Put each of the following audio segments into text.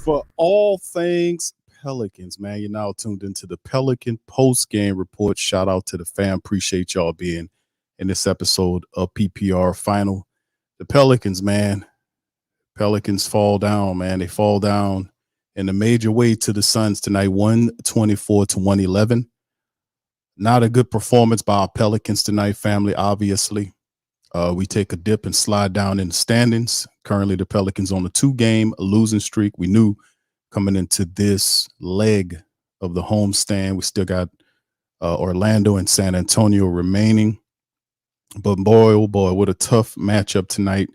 for all things Pelicans, man. You're now tuned into the Pelican Postgame Report. Shout out to the fam. Appreciate y'all being in this episode of PPR Final. The Pelicans, man. Pelicans fall down, man. They fall down in a major way to the Suns tonight, 124 to 111. Not a good performance by our Pelicans tonight, family, obviously. We take a dip and slide down in the standings. Currently, the Pelicans on a 2-game losing streak. We knew coming into this leg of the homestand, we still got Orlando and San Antonio remaining. But boy, oh boy, what a tough matchup tonight.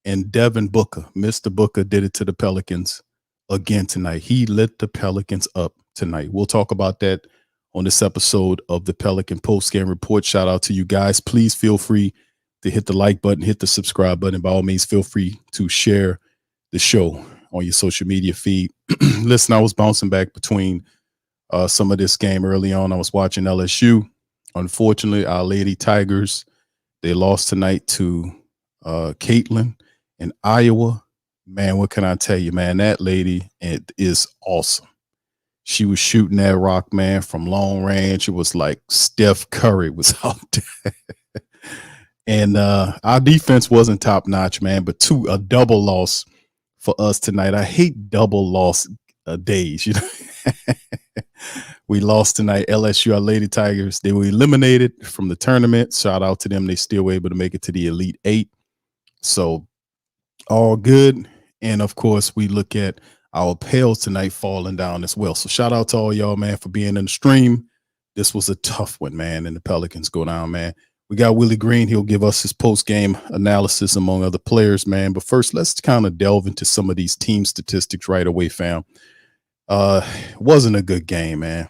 And Devin Booker, Mr. Booker, did it to the Pelicans again tonight. He lit the Pelicans up tonight. We'll talk about that on this episode of the Pelican Postgame Report. Shout out to you guys. Please feel free to hit the like button, hit the subscribe button. By all means, feel free to share the show on your social media feed. Listen, I was bouncing back between some of this game early on. I was watching LSU. Unfortunately, our Lady Tigers, they lost tonight to Caitlin in Iowa. Man, what can I tell you, man? That lady is awesome. She was shooting that rock, man, from long range. It was like Steph Curry was out there. And our defense wasn't top notch, man, but a double loss for us tonight. I hate double loss days. You know, we lost tonight. LSU, our Lady Tigers, they were eliminated from the tournament. Shout out to them. They still were able to make it to the Elite Eight. So all good. And of course, we look at our Pels tonight falling down as well. So shout out to all y'all, man, for being in the stream. This was a tough one, man, and the Pelicans go down, man. We got Willie Green. He'll give us his post-game analysis among other players, man. But first, let's kind of delve into some of these team statistics right away, fam. Wasn't a good game, man.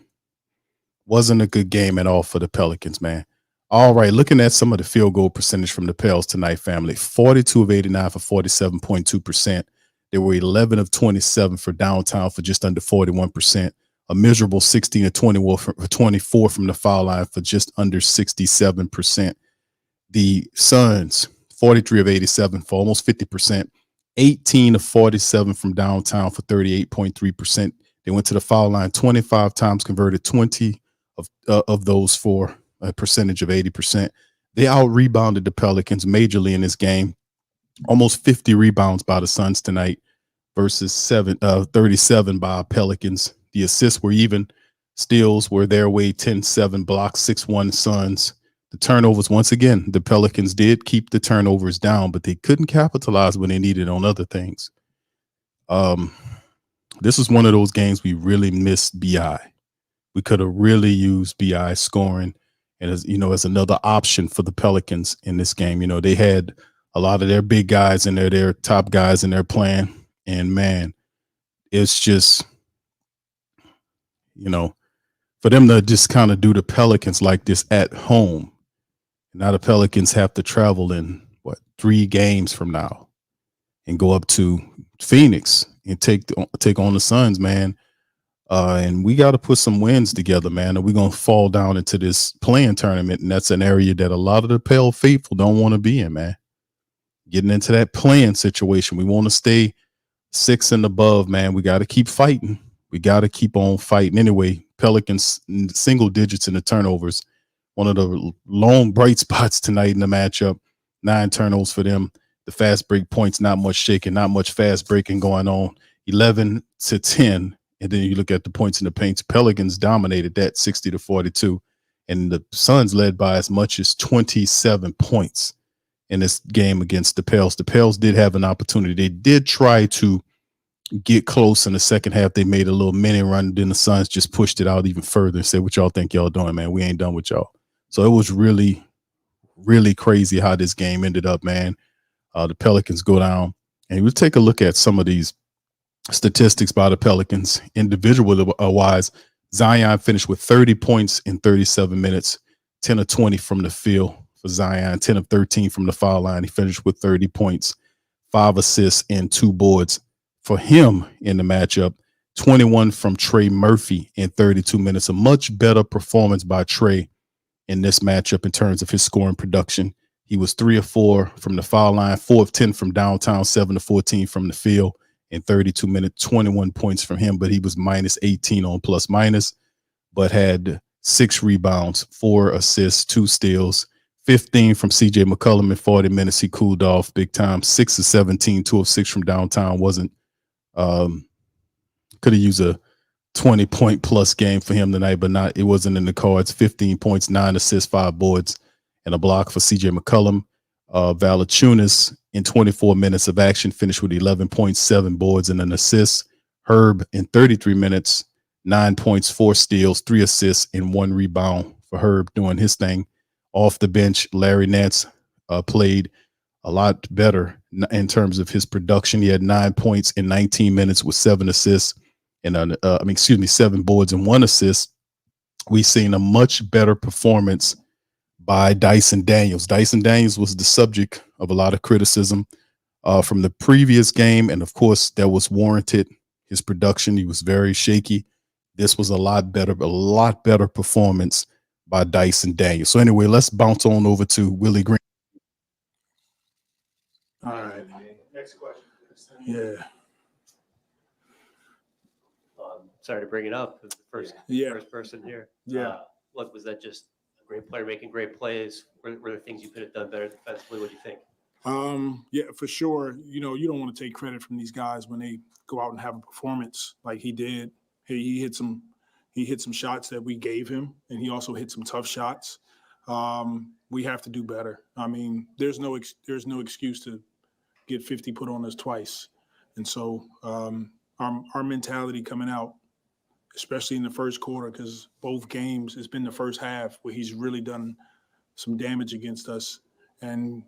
Wasn't a good game at all for the Pelicans, man. All right, looking at some of the field goal percentage from the Pels tonight, family. 42 of 89 for 47.2%. They were 11 of 27 for downtown for just under 41%. A miserable 16 of 24 from the foul line for just under 67%. The Suns, 43 of 87 for almost 50%. 18 of 47 from downtown for 38.3%. They went to the foul line 25 times, converted 20 of those for a percentage of 80%. They out-rebounded the Pelicans majorly in this game. Almost 50 rebounds by the Suns tonight versus 37 by Pelicans. The assists were even. Steals were their way, 10-7, blocks 6-1 Suns. The turnovers, once again, the Pelicans did keep the turnovers down, but they couldn't capitalize when they needed on other things. This was one of those games we really missed BI. We could have really used BI scoring and as another option for the Pelicans in this game. You know, they had a lot of their big guys in there, their top guys in their plan. And man, it's just, for them to just kind of do the Pelicans like this at home. Now the Pelicans have to travel in 3 games from now and go up to Phoenix and take on the Suns, man. And we got to put some wins together, man. Or we're going to fall down into this playing tournament. And that's an area that a lot of the Pale faithful don't want to be in, man. Getting into that playing situation. We want to stay 6 and above, man. We got to keep fighting. We got to keep on fighting. Anyway, Pelicans single digits in the turnovers. One of the long bright spots tonight in the matchup. 9 turnovers for them. The fast break points, not much shaking, not much fast breaking going on. 11 to 10. And then you look at the points in the paint. Pelicans dominated that 60 to 42. And the Suns led by as much as 27 points in this game against the Pels. The Pels did have an opportunity. They did try to get close in the second half. They made a little mini run. Then the Suns just pushed it out even further and said, what y'all think y'all doing, man? We ain't done with y'all. So it was really, really crazy how this game ended up, man. The Pelicans go down. And we'll take a look at some of these statistics by the Pelicans. Individual wise, Zion finished with 30 points in 37 minutes, 10 of 20 from the field for Zion, 10 of 13 from the foul line. He finished with 30 points, 5 assists, and 2 boards. For him in the matchup, 21 from Trey Murphy in 32 minutes. A much better performance by Trey in this matchup in terms of his scoring production. He was 3 of 4 from the foul line, 4 of 10 from downtown, 7 of 14 from the field. in 32 minutes, 21 points from him, but he was minus 18 on plus minus, but had 6 rebounds, 4 assists, 2 steals, 15 from CJ McCollum in 40 minutes. He cooled off big time. 6 of 17, 2 of 6 from downtown. Wasn't could have used a 20-point plus game for him tonight, but it wasn't in the cards. 15 points, 9 assists, 5 boards, and a block for CJ McCollum. Valanciunas in 24 minutes of action finished with 11 points, 7 boards, and an assist. Herb in 33 minutes, 9 points, 4 steals, 3 assists, and 1 rebound for Herb doing his thing. Off the bench, Larry Nance played a lot better in terms of his production. He had 9 points in 19 minutes with 7 assists and 7 boards and 1 assist. We've seen a much better performance by Dyson Daniels. Dyson Daniels was the subject of a lot of criticism from the previous game, and of course that was warranted. His production, he was very shaky. This was a lot better performance by Dyson Daniels. So anyway, let's bounce on over to Willie Green. All right. Next question. Yeah. Sorry to bring it up. First person here. Yeah. What was that? Just a great player making great plays? Were there things you could have done better defensively? What do you think? Yeah, for sure. You don't want to take credit from these guys when they go out and have a performance like he did. He hit some shots that we gave him, and he also hit some tough shots. We have to do better. I mean, there's no excuse to get 50 put on us twice. And so our mentality coming out, especially in the first quarter, because both games, it's been the first half where he's really done some damage against us. And,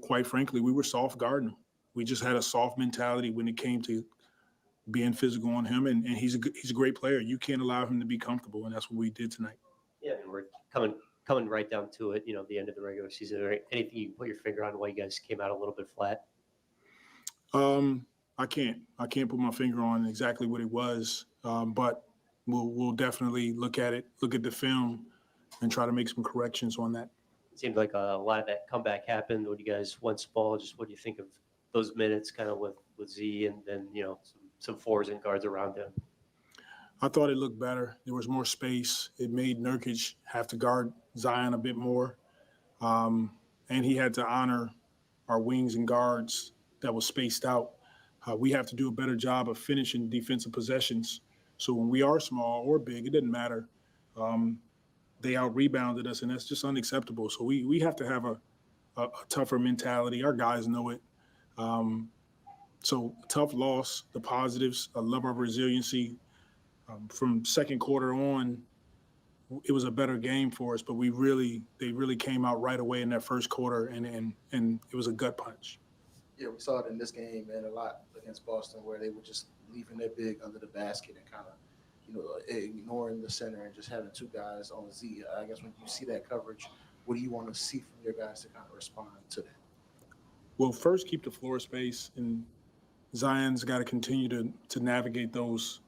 quite frankly, we were soft guarding him. We just had a soft mentality when it came to being physical on him. And he's a great player. You can't allow him to be comfortable, and that's what we did tonight. Yeah, and we're coming right down to it, the end of the regular season. Or anything you can put your finger on why you guys came out a little bit flat? I can't put my finger on exactly what it was, but we'll definitely look at the film, and try to make some corrections on that. It seemed like a lot of that comeback happened when you guys won small. Just what do you think of those minutes, kind of with Z, and then some fours and guards around him? I thought it looked better. There was more space. It made Nurkic have to guard Zion a bit more, and he had to honor our wings and guards that was spaced out. We have to do a better job of finishing defensive possessions. So when we are small or big, it doesn't matter. They out-rebounded us, and that's just unacceptable. So we have to have a tougher mentality. Our guys know it. So tough loss, the positives. I love our resiliency. From second quarter on, it was a better game for us, but they really came out right away in that first quarter, and it was a gut punch. Yeah, we saw it in this game and a lot against Boston, where they were just leaving their big under the basket and kind of, ignoring the center and just having 2 guys on Z. I guess when you see that coverage, what do you want to see from your guys to kind of respond to that? Well, first, keep the floor space, and Zion's got to continue to navigate those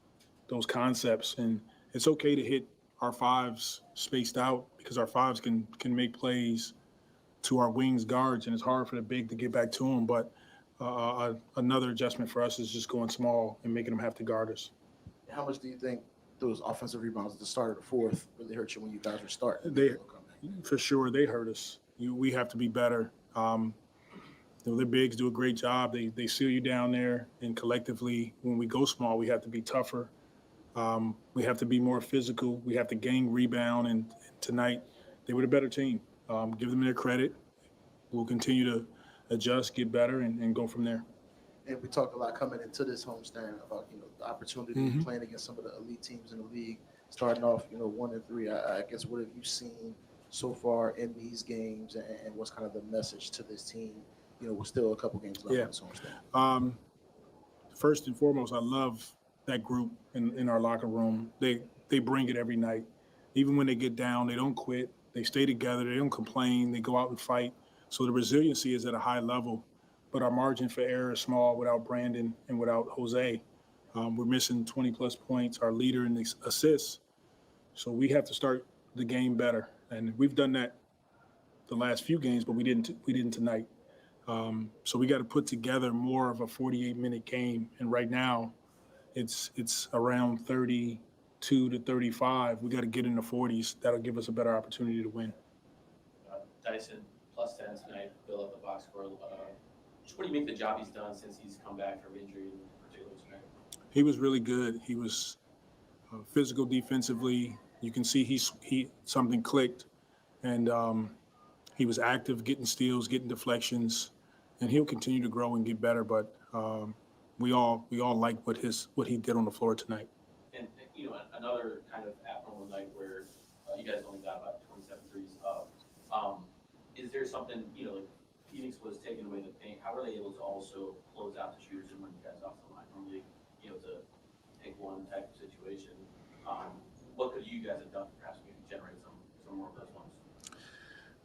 concepts. And it's okay to hit our 5s spaced out, because our 5s can make plays to our wings guards, and it's hard for the big to get back to them. But another adjustment for us is just going small and making them have to guard us. How much do you think those offensive rebounds at the start of the fourth really hurt you when you guys were starting? For sure, they hurt us. We have to be better. The bigs do a great job. They seal you down there, and collectively, when we go small, we have to be tougher. We have to be more physical. We have to gain rebound, and tonight they were the better team. Give them their credit. We'll continue to adjust, get better, and go from there. And we talked a lot coming into this homestand about the opportunity of playing against some of the elite teams in the league, starting off 1-3. I guess what have you seen so far in these games, and what's kind of the message to this team? We're still a couple games left in this homestand. First and foremost, I love that group in our locker room. They bring it every night. Even when they get down, they don't quit. They stay together. They don't complain. They go out and fight. So the resiliency is at a high level, but our margin for error is small without Brandon and without Jose. We're missing 20-plus points, our leader in the assists. So we have to start the game better, and we've done that the last few games, but we didn't tonight. So we got to put together more of a 48-minute game. And right now, it's around 32 to 35. We got to get in the 40s. That'll give us a better opportunity to win. Dyson plus 10 tonight, fill up the box score. Just what do you make the job he's done since he's come back from injury in particular tonight? He was really good. He was physical defensively. You can see something clicked, and he was active, getting steals, getting deflections, and he'll continue to grow and get better. But we all like what he did on the floor tonight. And another kind of abnormal night where you guys only got about 27 threes up. Is there something like Phoenix was taking away the paint? How are they able to also close out the shooters and run you guys off the line? Normally, it's a take one type of situation. What could you guys have done to perhaps maybe generate some more of those ones?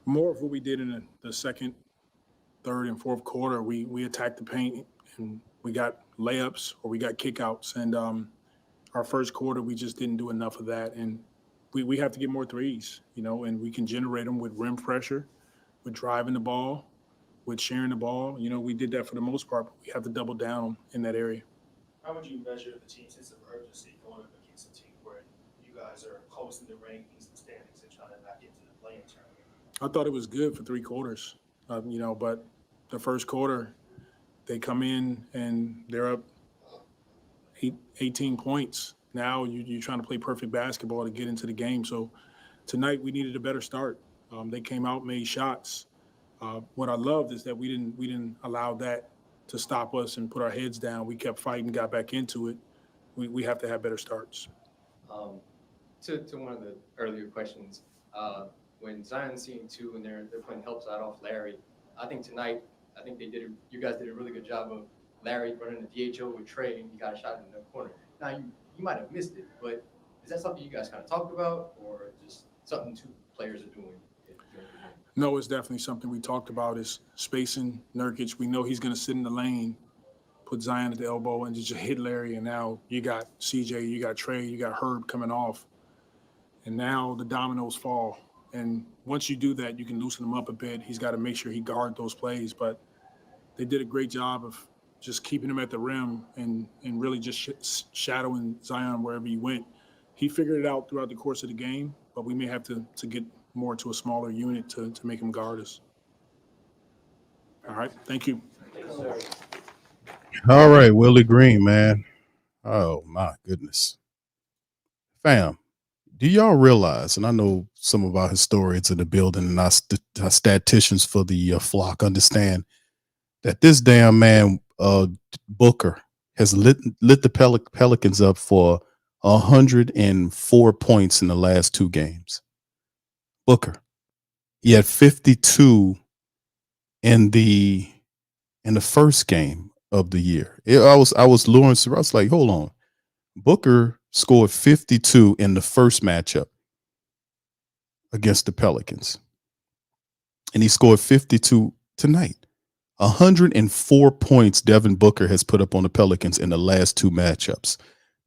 More of what we did in the second, third, and fourth quarter. We attacked the paint and we got layups or we got kickouts. And our first quarter, we just didn't do enough of that. And we have to get more threes, and we can generate them with rim pressure, with driving the ball, with sharing the ball. We did that for the most part, but we have to double down in that area. How would you measure the team's sense of urgency going up against a team where you guys are close in the rankings and standings and trying to not get to the play-in tournament? I thought it was good for 3 quarters, but the first quarter, they come in and they're up 18 points. Now you're trying to play perfect basketball to get into the game. So tonight we needed a better start. They came out, made shots. What I loved is that we didn't allow that to stop us and put our heads down. We kept fighting, got back into it. We have to have better starts. To one of the earlier questions, when Zion's seeing 2 and they're playing help side off Larry, I think tonight, you guys did a really good job of Larry running the DHO with Trey, and you got a shot in the corner. Now you might have missed it, but is that something you guys kind of talked about, or just something 2 players are doing? No, it's definitely something we talked about is spacing Nurkic. We know he's going to sit in the lane, put Zion at the elbow, and just hit Larry. And now you got CJ, you got Trey, you got Herb coming off. And now the dominoes fall. And once you do that, you can loosen him up a bit. He's got to make sure he guards those plays. But they did a great job of just keeping him at the rim and really just shadowing Zion wherever he went. He figured it out throughout the course of the game, but we may have to get more to a smaller unit to make him guard us. All right, thank you. All right, Willie Green, man. Oh, my goodness. Fam, do y'all realize, and I know some of our historians in the building and our statisticians for the flock understand that this damn man, Booker, has lit the Pelicans up for 104 points in the last 2 games. Booker, he had 52 in the first game of the year. I was Lawrence. I was like, hold on. Booker scored 52 in the first matchup against the Pelicans, and he scored 52 tonight. 104 points Devin Booker has put up on the Pelicans in the last 2 matchups.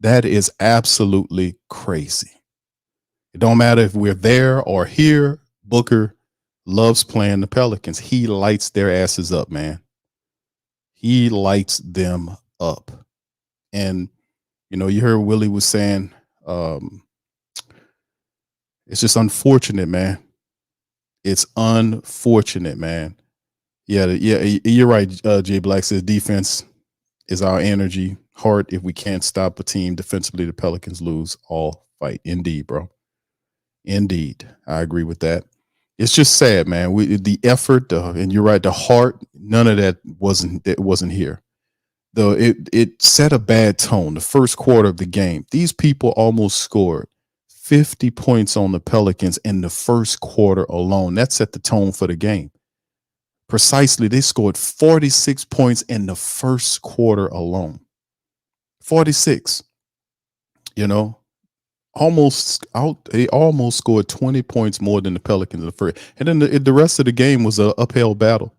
That is absolutely crazy. It don't matter if we're there or here. Booker loves playing the Pelicans. He lights their asses up, man. He lights them up. And, you heard Willie was saying, it's just unfortunate, man. It's unfortunate, man. Yeah, you're right. Jay Black says defense is our energy, heart. If we can't stop a team defensively, the Pelicans lose all fight. Indeed, bro. Indeed. I agree with that. It's just sad, man. The effort, and you're right, the heart, none of that wasn't here. Though it set a bad tone. The first quarter of the game, these people almost scored 50 points on the Pelicans in the first quarter alone. That set the tone for the game. Precisely, they scored 46 points in the first quarter alone. 46. Almost out. They almost scored 20 points more than the Pelicans in the first. And then the rest of the game was an uphill battle.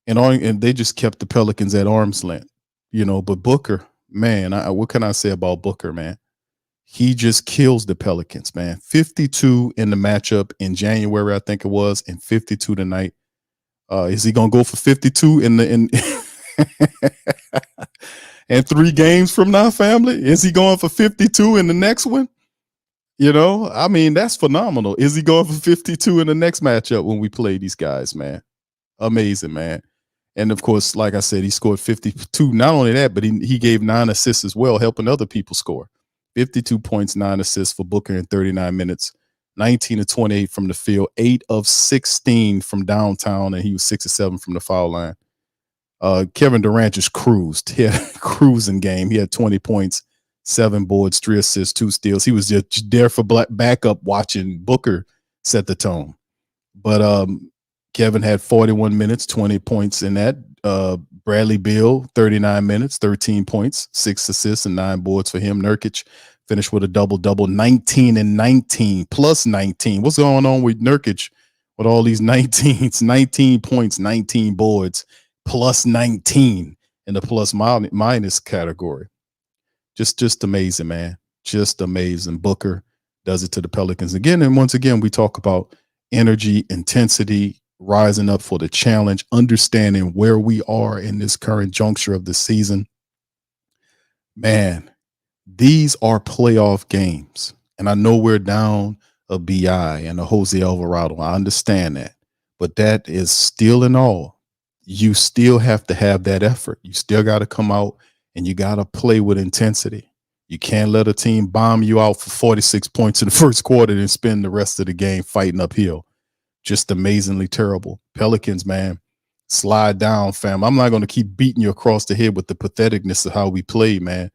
And they just kept the Pelicans at arm's length. But Booker, man, what can I say about Booker, man? He just kills the Pelicans, man. 52 in the matchup in January, I think it was, and 52 tonight. Is he gonna go for 52 in and 3 games from now, family? Is he going for 52 in the next one? You know, I mean, that's phenomenal. Is he going for 52 in the next matchup when we play these guys, man? Amazing, man. And of course, like I said, he scored 52. Not only that, but he gave 9 assists as well, helping other people score. 52 points, 9 assists for Booker in 39 minutes, 19 of 28 from the field, 8 of 16 from downtown, and he was 6 of 7 from the foul line. Kevin Durant just cruised. He had a cruising game. He had 20 points, 7 boards, 3 assists, 2 steals. He was just there for backup watching Booker set the tone. But Kevin had 41 minutes, 20 points in that. Bradley Beal, 39 minutes, 13 points, 6 assists, and 9 boards for him. Nurkic finished with a double-double, 19 and 19, plus 19. What's going on with Nurkic with all these 19s? 19 points, 19 boards, plus 19 in the plus minus category. Just amazing, man. Just amazing. Booker does it to the Pelicans again. And once again, we talk about energy, intensity, rising up for the challenge, understanding where we are in this current juncture of the season. Man, these are playoff games. And I know we're down a BI and a Jose Alvarado. I understand that. But that is still in all. You still have to have that effort. You still got to come out and you got to play with intensity. You can't let a team bomb you out for 46 points in the first quarter and spend the rest of the game fighting uphill. Just amazingly terrible. Pelicans, man, slide down, fam. I'm not going to keep beating you across the head with the patheticness of how we play, man.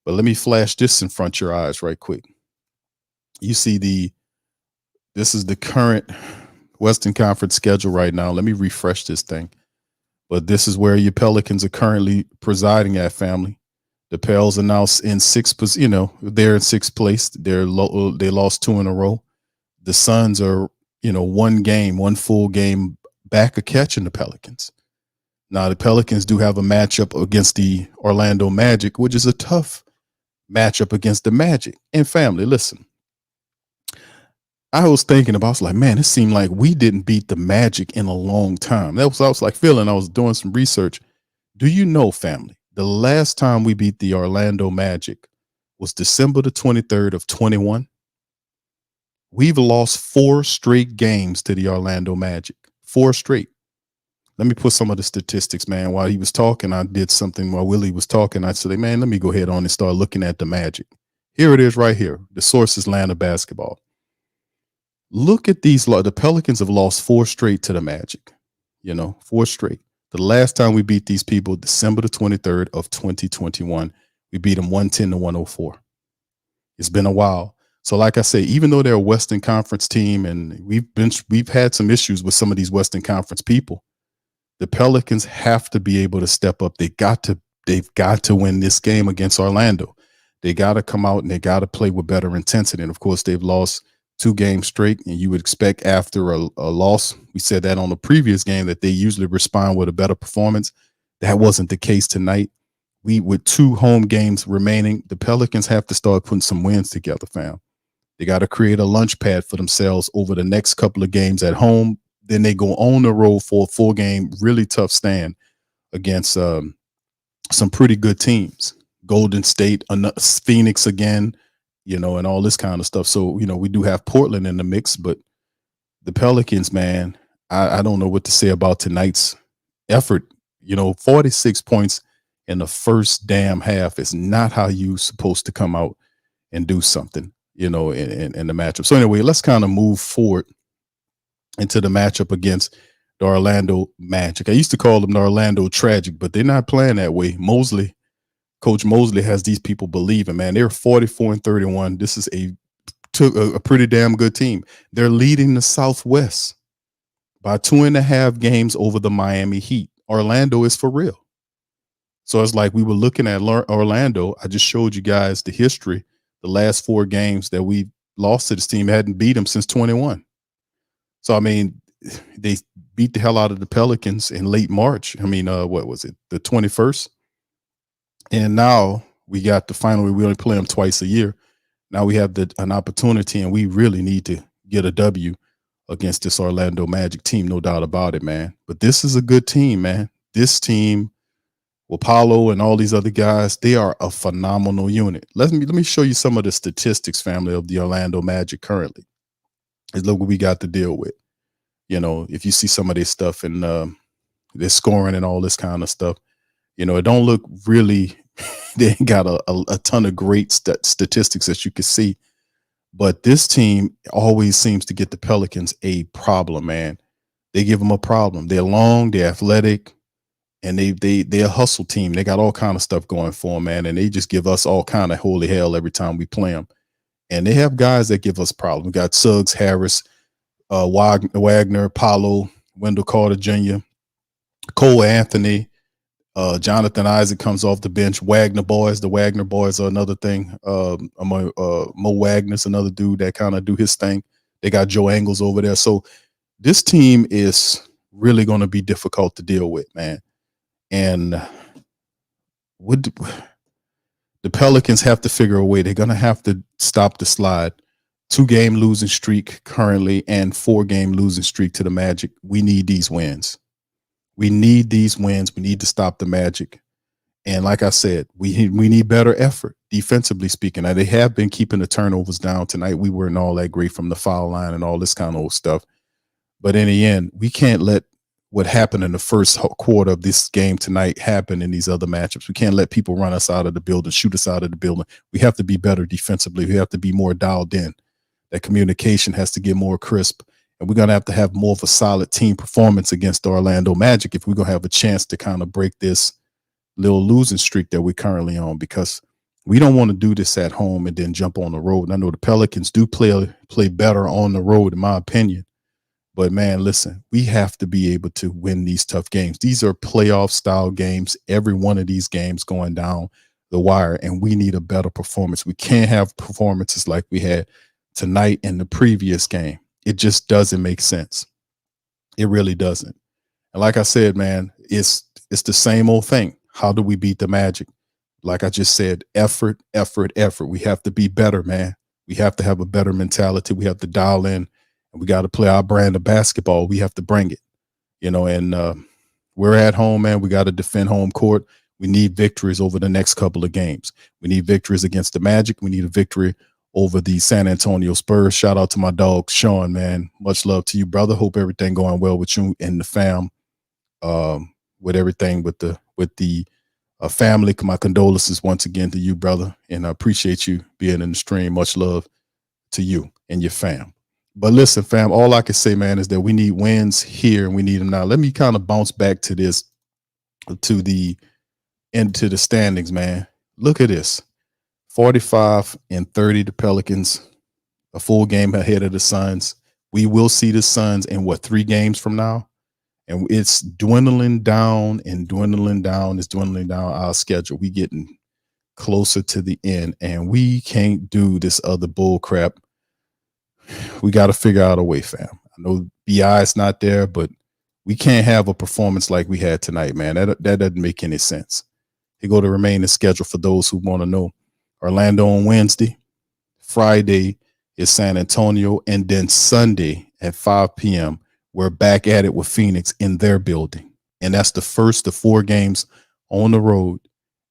But let me flash this in front of your eyes right quick. You see this is the current Western Conference schedule right now. Let me refresh this thing. But this is where your Pelicans are currently presiding at, family. The Pels are now in they're in 6th place. They lost 2 in a row. The Suns are, one full game back of catching the Pelicans. Now, the Pelicans do have a matchup against the Orlando Magic, which is a tough matchup against the Magic. And family, listen, I was thinking about, I was like, man, it seemed like we didn't beat the Magic in a long time. I was like feeling, I was doing some research. Do you know, family, the last time we beat the Orlando Magic was December the 23rd of 21. We've lost 4 straight games to the Orlando Magic. 4 straight. Let me put some of the statistics, man. While he was talking, I did something while Willie was talking. I said, man, let me go ahead on and start looking at the Magic. Here it is right here. The source is Atlanta Basketball. Look at these. The Pelicans have lost 4 straight to the Magic. 4 straight. The last time we beat these people, December the 23rd of 2021, we beat them 110-104. It's been a while. So like I say, even though they're a Western Conference team and we've had some issues with some of these Western Conference people, the Pelicans have to be able to step up. They've got to win this game against Orlando. They got to come out and they got to play with better intensity. And of course, they've lost 2 games straight, and you would expect after a loss, we said that on the previous game, that they usually respond with a better performance. That wasn't the case tonight. With 2 home games remaining, the Pelicans have to start putting some wins together, fam. They got to create a lunch pad for themselves over the next couple of games at home. Then they go on the road for a 4-game, really tough stand against some pretty good teams. Golden State, Phoenix again, and all this kind of stuff. So, we do have Portland in the mix, but the Pelicans, man, I don't know what to say about tonight's effort. 46 points in the first damn half is not how you supposed to come out and do something, in the matchup. So anyway, let's kind of move forward into the matchup against the Orlando Magic. I used to call them the Orlando Tragic, but they're not playing that way. Coach Mosley has these people believing, man. They're 44-31. This is a pretty damn good team. They're leading the Southwest by 2.5 games over the Miami Heat. Orlando is for real. So it's like we were looking at Orlando. I just showed you guys the history. The last 4 games that we lost to this team hadn't beat them since 21. So, I mean, they beat the hell out of the Pelicans in late March. I mean, what was it? The 21st. And now we got the final. We only play them twice a year. Now we have an opportunity, and we really need to get a W against this Orlando Magic team, no doubt about it, man. But this is a good team, man. This team with Paulo and all these other guys, they are a phenomenal unit. Let me show you some of the statistics, family, of the Orlando Magic currently. Let's look what we got to deal with. You know, if you see some of this stuff and their scoring and all this kind of stuff, you know, it don't look really, they ain't got a ton of great statistics that you can see. But this team always seems to get the Pelicans a problem, man. They give them a problem. They're long, they're athletic, and they're a hustle team. They got all kind of stuff going for them, man. And they just give us all kind of holy hell every time we play them. And they have guys that give us problems. We got Suggs, Harris, Wagner, Paulo, Wendell Carter Jr., Cole Anthony, Jonathan Isaac comes off the bench. The Wagner boys are another thing. Mo Wagner's another dude that kind of do his thing. They got Joe Angles over there. So this team is really going to be difficult to deal with, man. And the Pelicans have to figure a way. They're going to have to stop the slide. 2-game losing streak currently and 4-game losing streak to the Magic. We need these wins. We need these wins. We need to stop the Magic. And like I said, we need better effort, defensively speaking. Now, they have been keeping the turnovers down tonight. We weren't all that great from the foul line and all this kind of old stuff. But in the end, we can't let what happened in the first quarter of this game tonight happen in these other matchups. We can't let people run us out of the building, shoot us out of the building. We have to be better defensively. We have to be more dialed in. That communication has to get more crisp. And we're going to have more of a solid team performance against the Orlando Magic if we're going to have a chance to kind of break this little losing streak that we're currently on, because we don't want to do this at home and then jump on the road. And I know the Pelicans do play better on the road, in my opinion. But, man, listen, we have to be able to win these tough games. These are playoff-style games, every one of these games going down the wire, and we need a better performance. We can't have performances like we had tonight in the previous game. It just doesn't make sense. It really doesn't. And like I said, man, it's the same old thing. How do we beat the Magic? Like I just said, effort, effort, effort. We have to be better, man. We have to have a better mentality. We have to dial in, and we got to play our brand of basketball. We have to bring it, you know, and we're at home, man. We got to defend home court. We need victories over the next couple of games. We need victories against the Magic. We need a victory over the San Antonio Spurs. Shout out to my dog, Sean, man. Much love to you, brother. Hope everything going well with you and the fam, with everything with the family. My condolences once again to you, brother. And I appreciate you being in the stream. Much love to you and your fam. But listen, fam, all I can say, man, is that we need wins here and we need them now. Let me kind of bounce back to this, to the standings, man. Look at this. 45-30, the Pelicans, a full game ahead of the Suns. We will see the Suns in 3 games from now, and it's dwindling down and dwindling down. It's dwindling down our schedule. We getting closer to the end, and we can't do this other bull crap. We got to figure out a way, fam. I know BI is not there, but we can't have a performance like we had tonight, man. That doesn't make any sense. Here go the remaining schedule for those who want to know. Orlando on Wednesday, Friday is San Antonio, and then Sunday at 5 p.m., we're back at it with Phoenix in their building. And that's the first of 4 games on the road.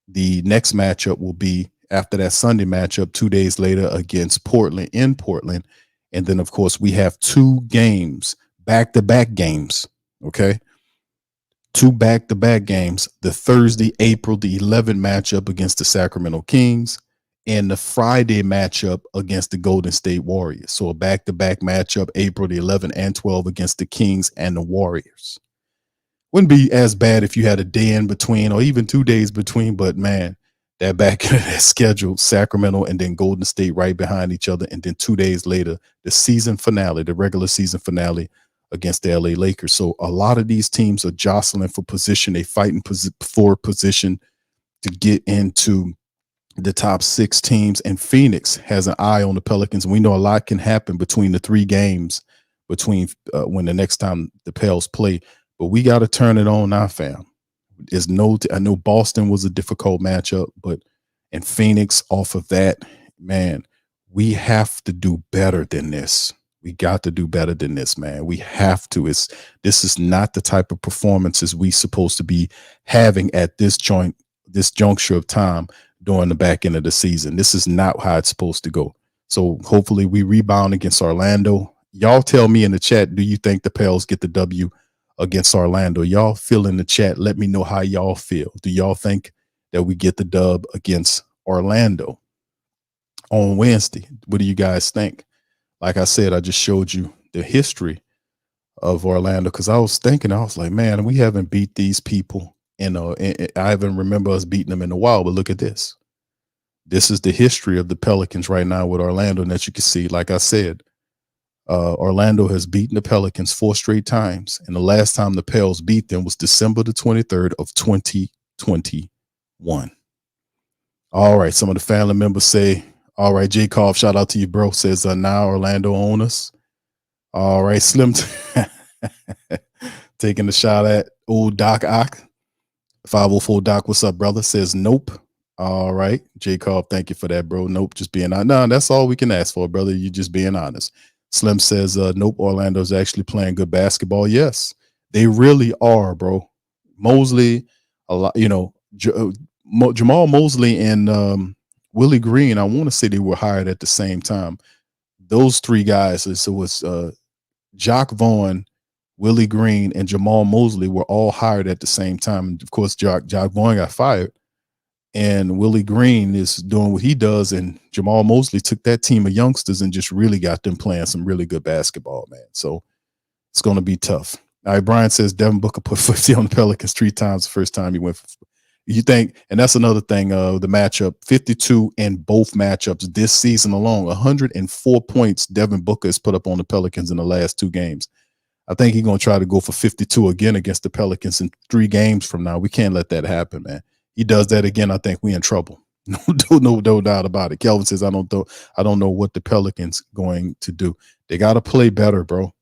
The next matchup will be after that Sunday matchup 2 days later against Portland in Portland. And then, of course, we have 2 games, back-to-back games, okay? 2 back-to-back games, the Thursday, April the 11th matchup against the Sacramento Kings, and the Friday matchup against the Golden State Warriors. So a back-to-back matchup, April the 11th and 12th against the Kings and the Warriors. Wouldn't be as bad if you had a day in between or even 2 days between, but man, that back that schedule, Sacramento and then Golden State right behind each other. And then 2 days later, the season finale, the regular season finale against the LA Lakers. So a lot of these teams are jostling for position. They fighting for position to get into the top 6 teams, and Phoenix has an eye on the Pelicans. And we know a lot can happen between the 3 games between when the next time the Pels play, but we got to turn it on now, fam. I know Boston was a difficult matchup, but in Phoenix off of that, man, we have to do better than this. We got to do better than this, man. We have to. This is not the type of performances we supposed to be having at this juncture of time during the back end of the season. This is not how it's supposed to go. So hopefully we rebound against Orlando. Y'all tell me in the chat, do you think the Pels get the W against Orlando? Y'all feel in the chat. Let me know how y'all feel. Do y'all think that we get the dub against Orlando on Wednesday? What do you guys think? Like I said, I just showed you the history of Orlando because I was like, man, we haven't beat these people I haven't remember us beating them in a while, but look at this. This is the history of the Pelicans right now with Orlando. And as you can see, like I said, Orlando has beaten the Pelicans 4 straight times. And the last time the Pels beat them was December the 23rd of 2021. All right. Some of the family members say, all right, Jacob, shout out to you, bro. Says, now Orlando own us. All right, Slim taking the shot at old Doc Ock. 504 Doc, what's up, brother? Says, nope. All right, Jacob, thank you for that, bro. Nope, just being honest. No, that's all we can ask for, brother. You just being honest. Slim says, nope, Orlando's actually playing good basketball. Yes, they really are, bro. Mosley, a lot, Jamal Mosley and Willie Green, I want to say they were hired at the same time. Those 3 guys, it was Jock Vaughn, Willie Green, and Jamal Mosley were all hired at the same time. And of course, Jock Vaughn got fired. And Willie Green is doing what he does, and Jamal Mosley took that team of youngsters and just really got them playing some really good basketball, man. So it's going to be tough. All right, Brian says Devin Booker put 50 on the Pelicans 3 times the first time he went. You think, and that's another thing, the matchup, 52 in both matchups this season alone, 104 points Devin Booker has put up on the Pelicans in the last 2 games. I think he's going to try to go for 52 again against the Pelicans in 3 games from now. We can't let that happen, man. He does that again, I think we in trouble. No doubt about it. Kelvin says, I don't know what the Pelicans going to do. They got to play better, bro.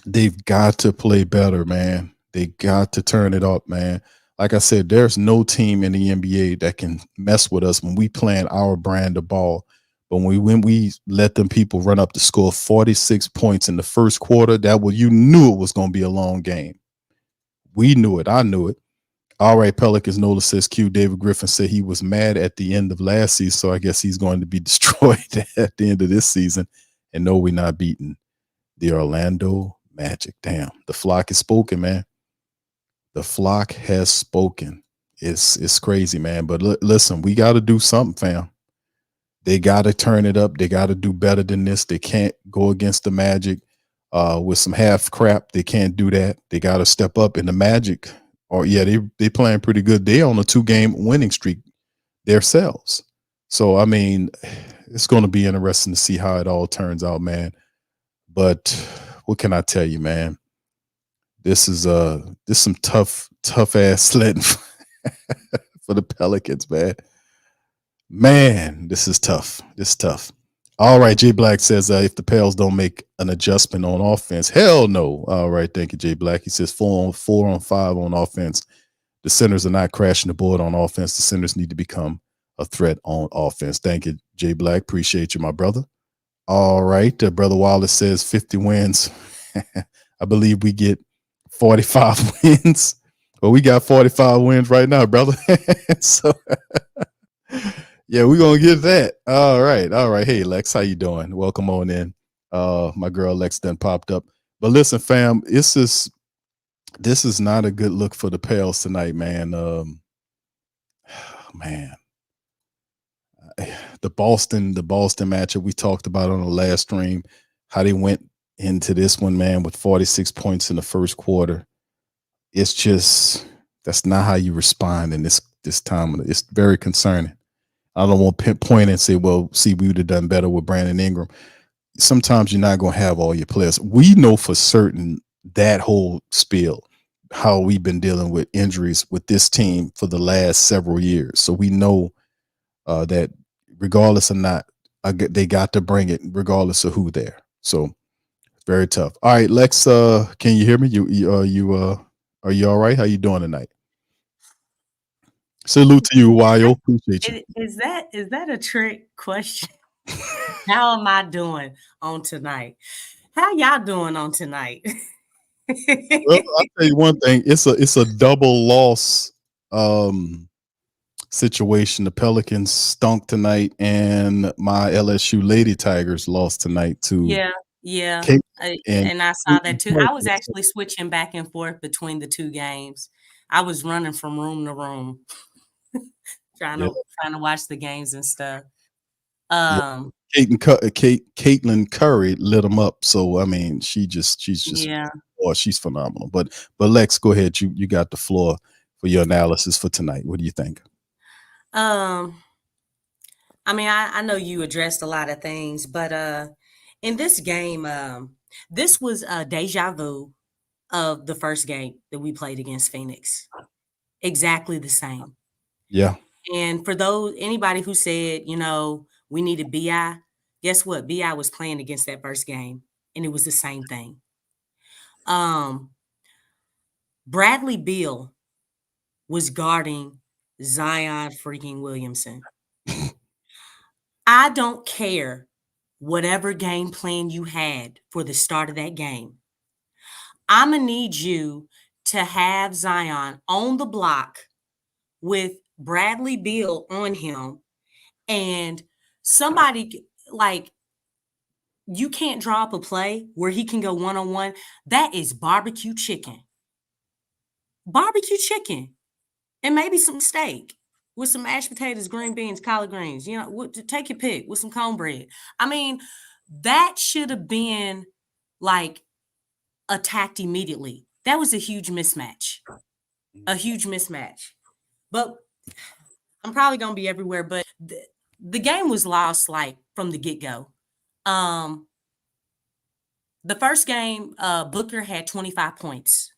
They've got to play better, man. They got to turn it up, man. Like I said, there's no team in the NBA that can mess with us when we playing our brand of ball. But when we let them people run up to score 46 points in the first quarter, you knew it was going to be a long game. We knew it. I knew it. All right, Pelicans. Nola says Q. David Griffin said he was mad at the end of last season, so I guess he's going to be destroyed at the end of this season. And no, we're not beating the Orlando Magic. Damn, the flock has spoken, man. The flock has spoken. It's crazy, man. But listen, we got to do something, fam. They got to turn it up. They got to do better than this. They can't go against the Magic with some half crap. They can't do that. They got to step up in the Magic. Or they playing pretty good. They on a 2-game winning streak themselves. So I mean, it's going to be interesting to see how it all turns out, man. But what can I tell you, man? This is some tough ass sledding for the Pelicans, man. Man, this is tough. This is tough. All right, Jay Black says if the Pels don't make an adjustment on offense, hell no. All right, thank you, Jay Black. He says 4 on 5 on offense. The centers are not crashing the board on offense. The centers need to become a threat on offense. Thank you, Jay Black. Appreciate you, my brother. All right, Brother Wallace says 50 wins. I believe we get 45 wins. Well, we got 45 wins right now, brother. So yeah, we're gonna get that. All right. Hey, Lex, how you doing? Welcome on in. My girl Lex done popped up. But listen, fam, this is not a good look for the Pels tonight, man. Man, the Boston matchup we talked about on the last stream, how they went into this one, man, with 46 points in the first quarter. It's just that's not how you respond in this time. It's very concerning. I don't want to point and say, well, see, we would have done better with Brandon Ingram. Sometimes you're not going to have all your players. We know for certain that whole spiel, how we've been dealing with injuries with this team for the last several years. So we know that regardless or not, they got to bring it regardless of who there. So very tough. All right, Lex, can you hear me? Are you all right? How you doing tonight? Salute to you, Wyo. Appreciate you. Is that a trick question? How am I doing on tonight? How y'all doing on tonight? Well, I'll tell you one thing. It's a double loss situation. The Pelicans stunk tonight, and my LSU Lady Tigers lost tonight to Yeah. Cape and And I saw that too. I was actually switching back and forth between the two games. I was running from room to room, trying Yeah. to watch the games and stuff. Caitlin Curry lit them up. So I mean, she's just Yeah. she's phenomenal. But Lex, go ahead. You got the floor for your analysis for tonight. What do you think? I mean, I know you addressed a lot of things, but in this game, this was a deja vu of the first game that we played against Phoenix. Exactly the same. Yeah. And for anybody who said, we needed BI, guess what? BI was playing against that first game, and it was the same thing. Bradley Beal was guarding Zion freaking Williamson. I don't care whatever game plan you had for the start of that game. I'm going to need you to have Zion on the block with Bradley Beal on him, and somebody you can't draw up a play where he can go one-on-one. That is barbecue chicken. Barbecue chicken. And maybe some steak with some mashed potatoes, green beans, collard greens. Take your pick with some cornbread. I mean, that should have been attacked immediately. That was a huge mismatch. A huge mismatch. But I'm probably going to be everywhere. But the game was lost from the get-go. The first game, Booker had 25 points.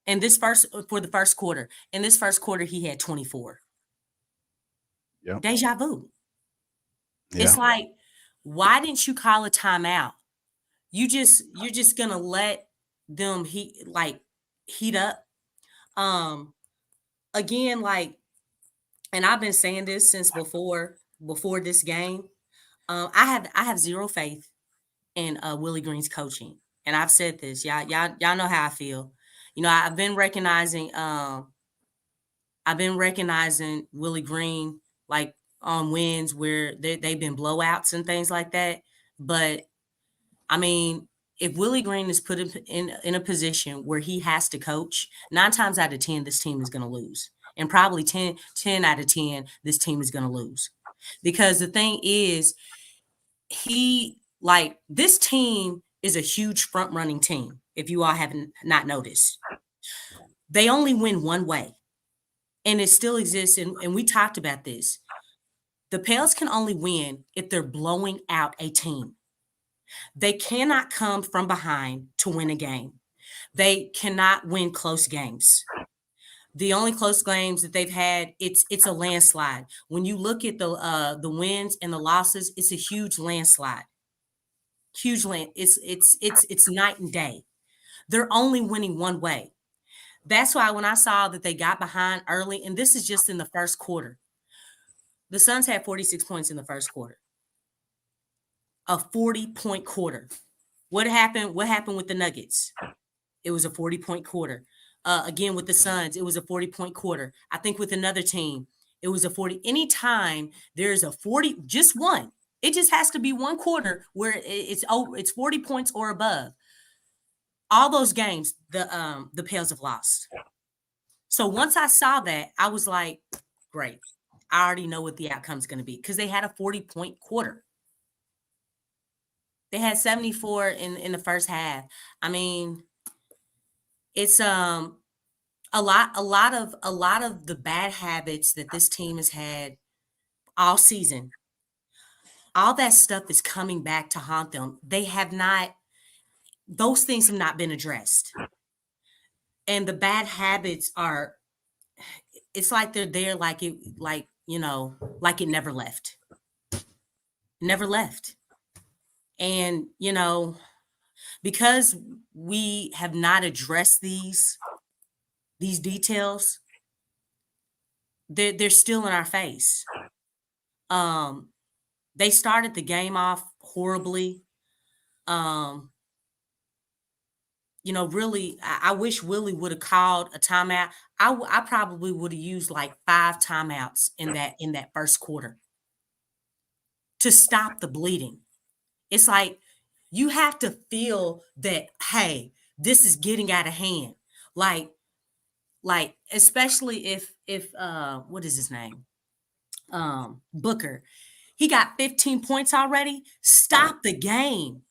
And for the first quarter. In this first quarter, he had 24. Yeah. Deja vu. Yeah. It's why didn't you call a timeout? You're just gonna let them heat up. Again, and I've been saying this since before this game. I have zero faith in Willie Green's coaching. And I've said this. Y'all know how I feel. I've been recognizing Willie Green on wins where they've been blowouts and things like that. But I mean, if Willie Green is put in a position where he has to coach, 9 times out of 10, this team is going to lose. And probably 10 out of 10, this team is going to lose. Because the thing is, this team is a huge front running team. If you all haven't not noticed, they only win one way. And it still exists. And we talked about this. The Pels can only win if they're blowing out a team. They cannot come from behind to win a game. They cannot win close games. The only close games that they've had, it's a landslide. When you look at the wins and the losses, it's a huge landslide. Huge land. It's night and day. They're only winning one way. That's why when I saw that they got behind early, and this is just in the first quarter, the Suns had 46 points in the first quarter. A 40-point quarter. What happened with the Nuggets? It was a 40-point quarter. Again, with the Suns, it was a 40-point quarter. I think with another team, it was a 40. Anytime there's a 40, just one. It just has to be one quarter where it's 40 points or above. All those games, the Pels have lost. So once I saw that, I was like, great. I already know what the outcome is going to be because they had a 40-point quarter. They had 74 in the first half. I mean, it's a lot of the bad habits that this team has had all season. All that stuff is coming back to haunt them. Those things have not been addressed. And the bad habits it's like they're there like it never left. Never left. And, because we have not addressed these details, they're still in our face. They started the game off horribly. Really, I wish Willie would have called a timeout. I probably would have used like 5 timeouts in that first quarter to stop the bleeding. It's like you have to feel that, hey, this is getting out of hand. Like especially if what is his name? Booker. He got 15 points already. Stop the game.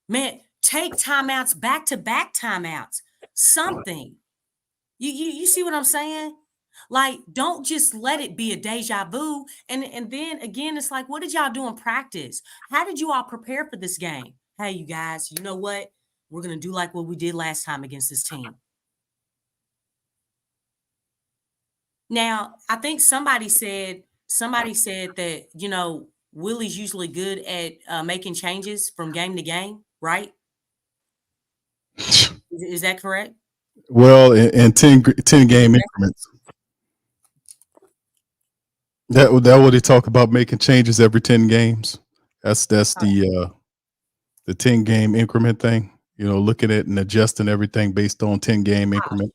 Man, take timeouts, back-to-back timeouts. Something. You see what I'm saying? Like, don't just let it be a deja vu. And then again, it's like, what did y'all do in practice? How did you all prepare for this game? Hey, you guys, you know what? We're gonna do like what we did last time against this team. Now, I think somebody said that, Willie's usually good at making changes from game to game, right? Is that correct? Well, in 10 game increments. That what they talk about, making changes every 10 games. That's the 10 game increment thing. Looking at and adjusting everything based on 10 game increment.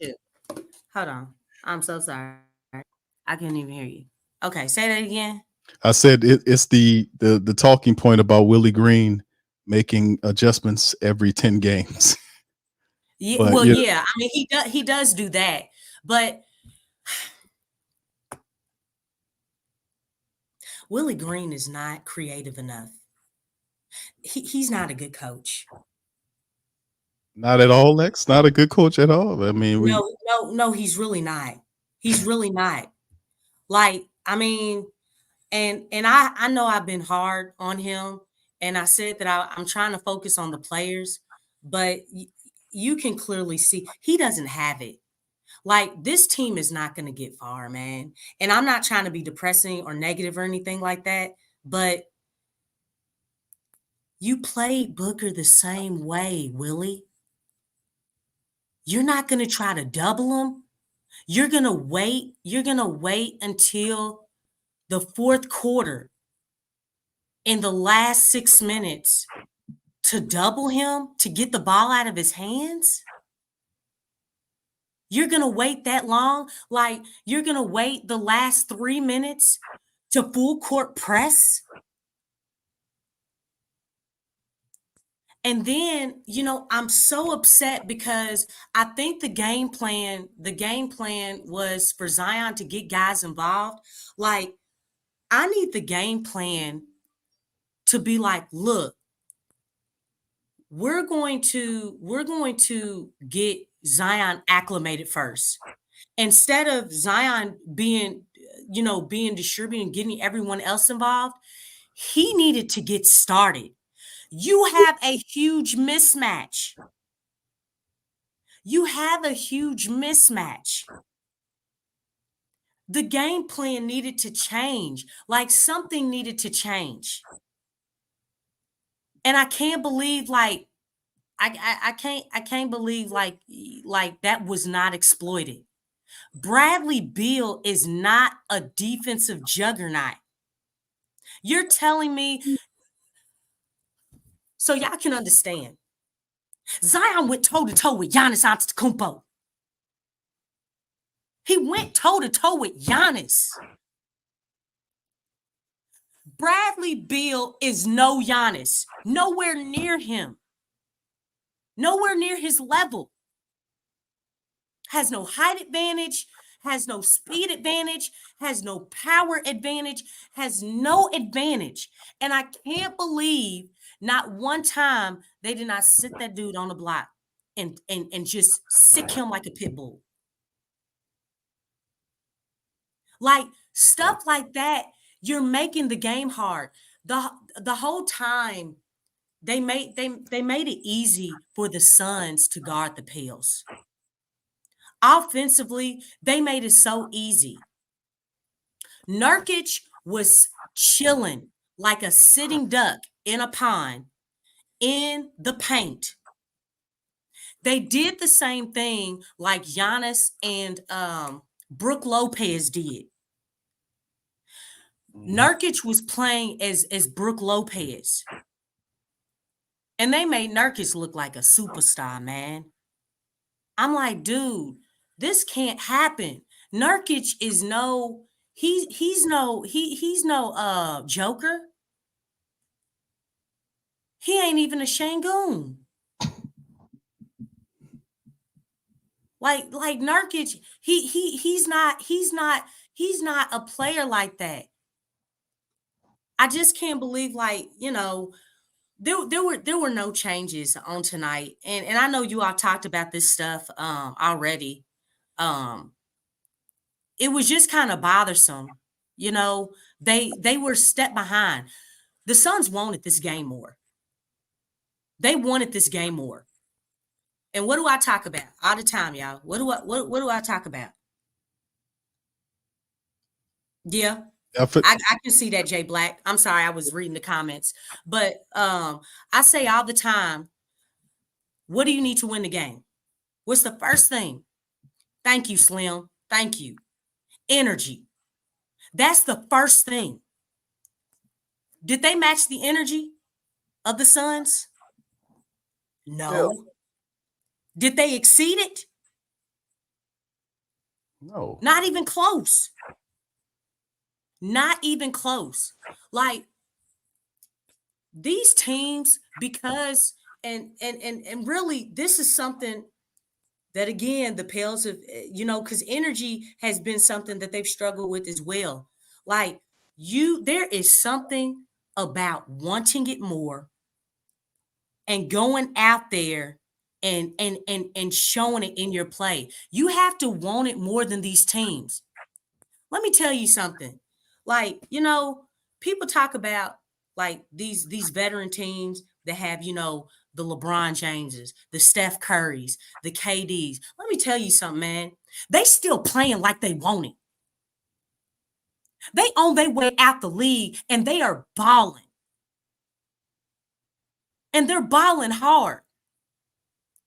Hold on. I'm so sorry. I couldn't even hear you. Okay, say that again. I said it's the talking point about Willie Green making adjustments every 10 games. Yeah, But, well, yeah. I mean, he does do that, but Willie Green is not creative enough. He's not a good coach. Not at all, Lex. Not a good coach at all. I mean, No, he's really not. He's really not. Like, I mean, and I know I've been hard on him, and I said that I'm trying to focus on the players, but you can clearly see he doesn't have it. Like, this team is not going to get far, man. And I'm not trying to be depressing or negative or anything like that, but you played Booker the same way, Willie. You're not going to try to double him. You're going to wait. You're going to wait until the fourth quarter in the last 6 minutes to double him, to get the ball out of his hands. You're going to wait that long? Like, you're going to wait the last 3 minutes to full court press? And then, I'm so upset because I think the game plan was for Zion to get guys involved. Like, I need the game plan to be like, look, we're going to get Zion acclimated first. Instead of Zion being distributed and getting everyone else involved, he needed to get started. You have a huge mismatch. You have a huge mismatch. The game plan needed to change. Like, something needed to change. And I can't believe, like, I can't believe like that was not exploited. Bradley Beal is not a defensive juggernaut. You're telling me, so y'all can understand. Zion went toe-to-toe with Giannis Antetokounmpo. He went toe-to-toe with Giannis. Bradley Beal is no Giannis. Nowhere near him. Nowhere near his level. Has no height advantage, has no speed advantage, has no power advantage, has no advantage. And I can't believe not one time they did not sit that dude on the block and just sick him like a pit bull. Like, stuff like that, you're making the game hard. The whole time they made it easy for the Suns to guard the Pels. Offensively, they made it so easy. Nurkic was chilling like a sitting duck in a pond in the paint. They did the same thing like Giannis and Brooke Lopez did. Nurkic was playing as Brooke Lopez. And they made Nurkic look like a superstar, man. I'm like, dude, this can't happen. Nurkic is he's no Joker. He ain't even a Shangoon. Like Nurkic, he's not a player like that. I just can't believe, like, there were no changes on tonight. And I know you all talked about this stuff already. It was just kind of bothersome. They were a step behind. The Suns wanted this game more. They wanted this game more. And what do I talk about all the time, y'all? What do I talk about? Yeah. I can see that, Jay Black. I'm sorry, I was reading the comments. But I say all the time, what do you need to win the game? What's the first thing? Thank you, Slim. Thank you. Energy. That's the first thing. Did they match the energy of the Suns? No. Hell. Did they exceed it? No. Not even close. Not even close. Like, these teams, because and really, this is something that, again, the Pels have, because energy has been something that they've struggled with as well. Like, there is something about wanting it more and going out there and showing it in your play. You have to want it more than these teams. Let me tell you something. Like, people talk about, like, these veteran teams that have, the LeBron Jameses, the Steph Currys, the KDs. Let me tell you something, man. They still playing like they want it. They on their way out the league, and they are balling. And they're balling hard.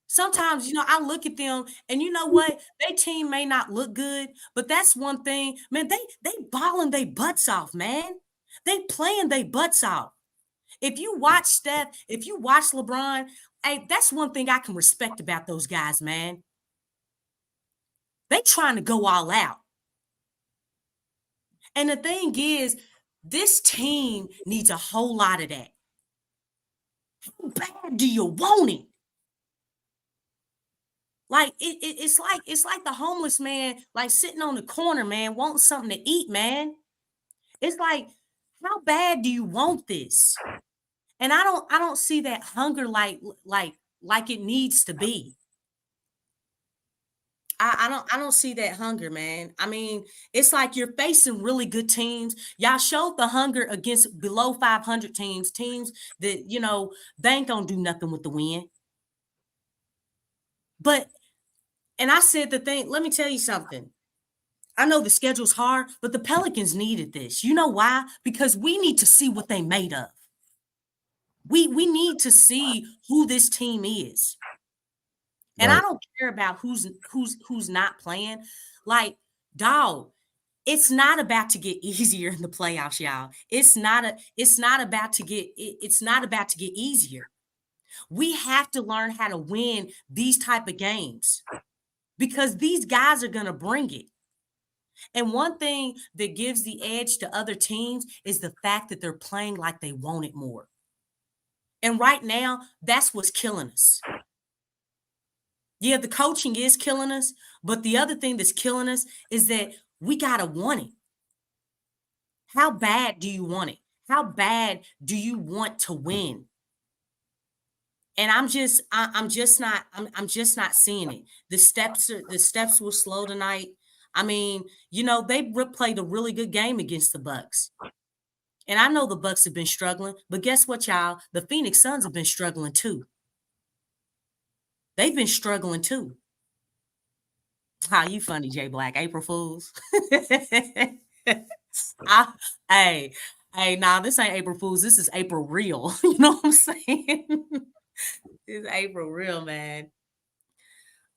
Sometimes, I look at them, and you know what? Their team may not look good, but that's one thing. Man, they balling their butts off, man. They playing their butts off. If you watch Steph, if you watch LeBron, hey, that's one thing I can respect about those guys, man. They trying to go all out. And the thing is, this team needs a whole lot of that. How bad do you want it? Like, it's like the homeless man, like, sitting on the corner, man, wanting something to eat, man. It's like, how bad do you want this? And I don't see that hunger like it needs to be. I don't see that hunger, man. I mean, it's like you're facing really good teams. Y'all showed the hunger against below 500 teams that, they ain't gonna do nothing with the win. But, and I said the thing, let me tell you something. I know the schedule's hard, but the Pelicans needed this. You know why? Because we need to see what they made of. We need to see who this team is. And Right. I don't care about who's not playing. Like, dog, it's not about to get easier in the playoffs, y'all. It's not about to get easier. We have to learn how to win these type of games because these guys are going to bring it. And one thing that gives the edge to other teams is the fact that they're playing like they want it more. And right now, that's what's killing us. Yeah, the coaching is killing us, but the other thing that's killing us is that we got to want it. How bad do you want it? How bad do you want to win? And I'm just not seeing it. The steps were slow tonight. I mean, they played a really good game against the Bucks. And I know the Bucks have been struggling, but guess what, y'all? The Phoenix Suns have been struggling too. They've been struggling too. How you funny, Jay Black? April Fools. Hey, nah, this ain't April Fools. This is April Real. You know what I'm saying? It's April Real, man.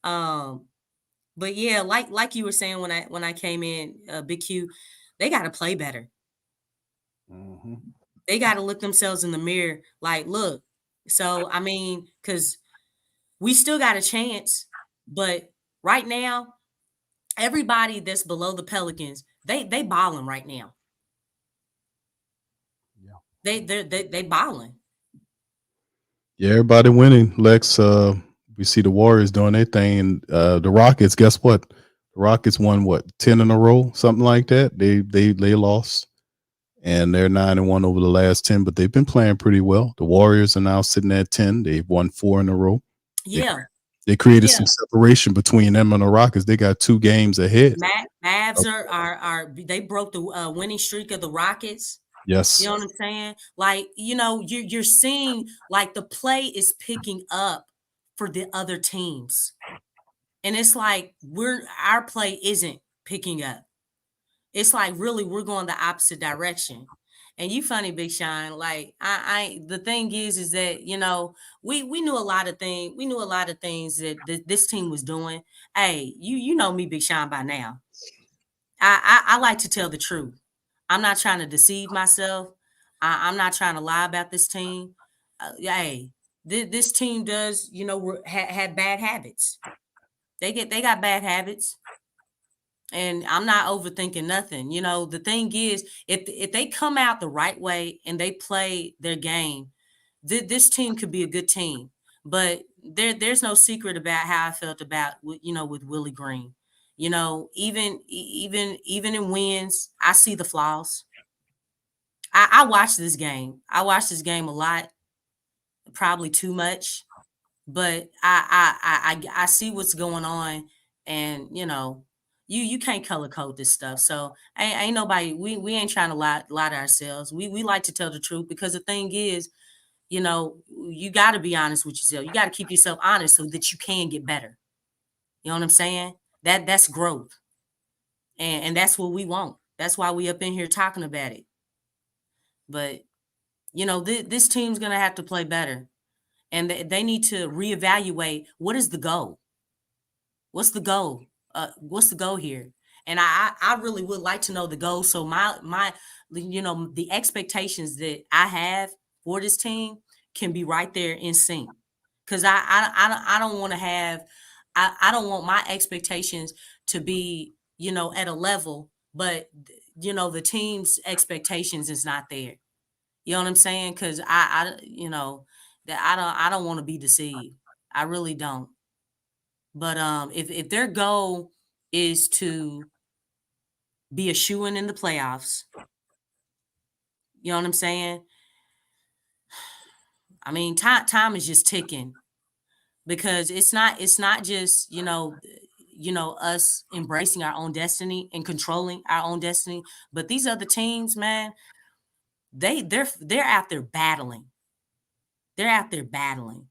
But yeah, like you were saying when I came in, Big Q, they got to play better. Mm-hmm. They got to look themselves in the mirror. Like, look. So I mean, because we still got a chance, but right now, everybody that's below the Pelicans, they balling right now. Yeah. They balling. Yeah, everybody winning. Lex, we see the Warriors doing their thing, and the Rockets. Guess what? The Rockets won what 10 in a row, something like that. They lost, and they're 9-1 over the last 10, but they've been playing pretty well. The Warriors are now sitting at 10. They've won 4 in a row. Yeah. They created Yeah. some separation between them and the Rockets. They got 2 games ahead. Mavs are they broke the winning streak of the Rockets. Yes. You know what I'm saying? Like, you're seeing like the play is picking up for the other teams. And it's like our play isn't picking up. It's like really we're going the opposite direction. And you funny, Big Sean. Like the thing is that we knew a lot of things. We knew a lot of things that this team was doing. Hey, you know me, Big Sean, by now. I like to tell the truth. I'm not trying to deceive myself. I'm not trying to lie about this team. Hey, this team does had bad habits. They got bad habits. And I'm not overthinking nothing. The thing is, if they come out the right way and they play their game, this team could be a good team. But there's no secret about how I felt about with Willie Green. Even in wins, I see the flaws. I watched this game. I watched this game a lot, probably too much. But I see what's going on, and you can't color code this stuff. So ain't nobody we ain't trying to lie to ourselves. We like to tell the truth because the thing is, you got to be honest with yourself. You got to keep yourself honest so that you can get better. You know what I'm saying? That's growth, and that's what we want. That's why we up in here talking about it. But this team's gonna have to play better, and they need to reevaluate what is the goal. What's the goal? What's the goal here? And I really would like to know the goal. So my the expectations that I have for this team can be right there in sync. Because I don't want to have I don't want my expectations to be at a level, but the team's expectations is not there. You know what I'm saying? Because that I don't want to be deceived. I really don't. But if their goal is to be a shoo-in in the playoffs, you know what I'm saying? I mean, time is just ticking because it's not just us embracing our own destiny and controlling our own destiny, but these other teams, man, they're out there battling. They're out there battling.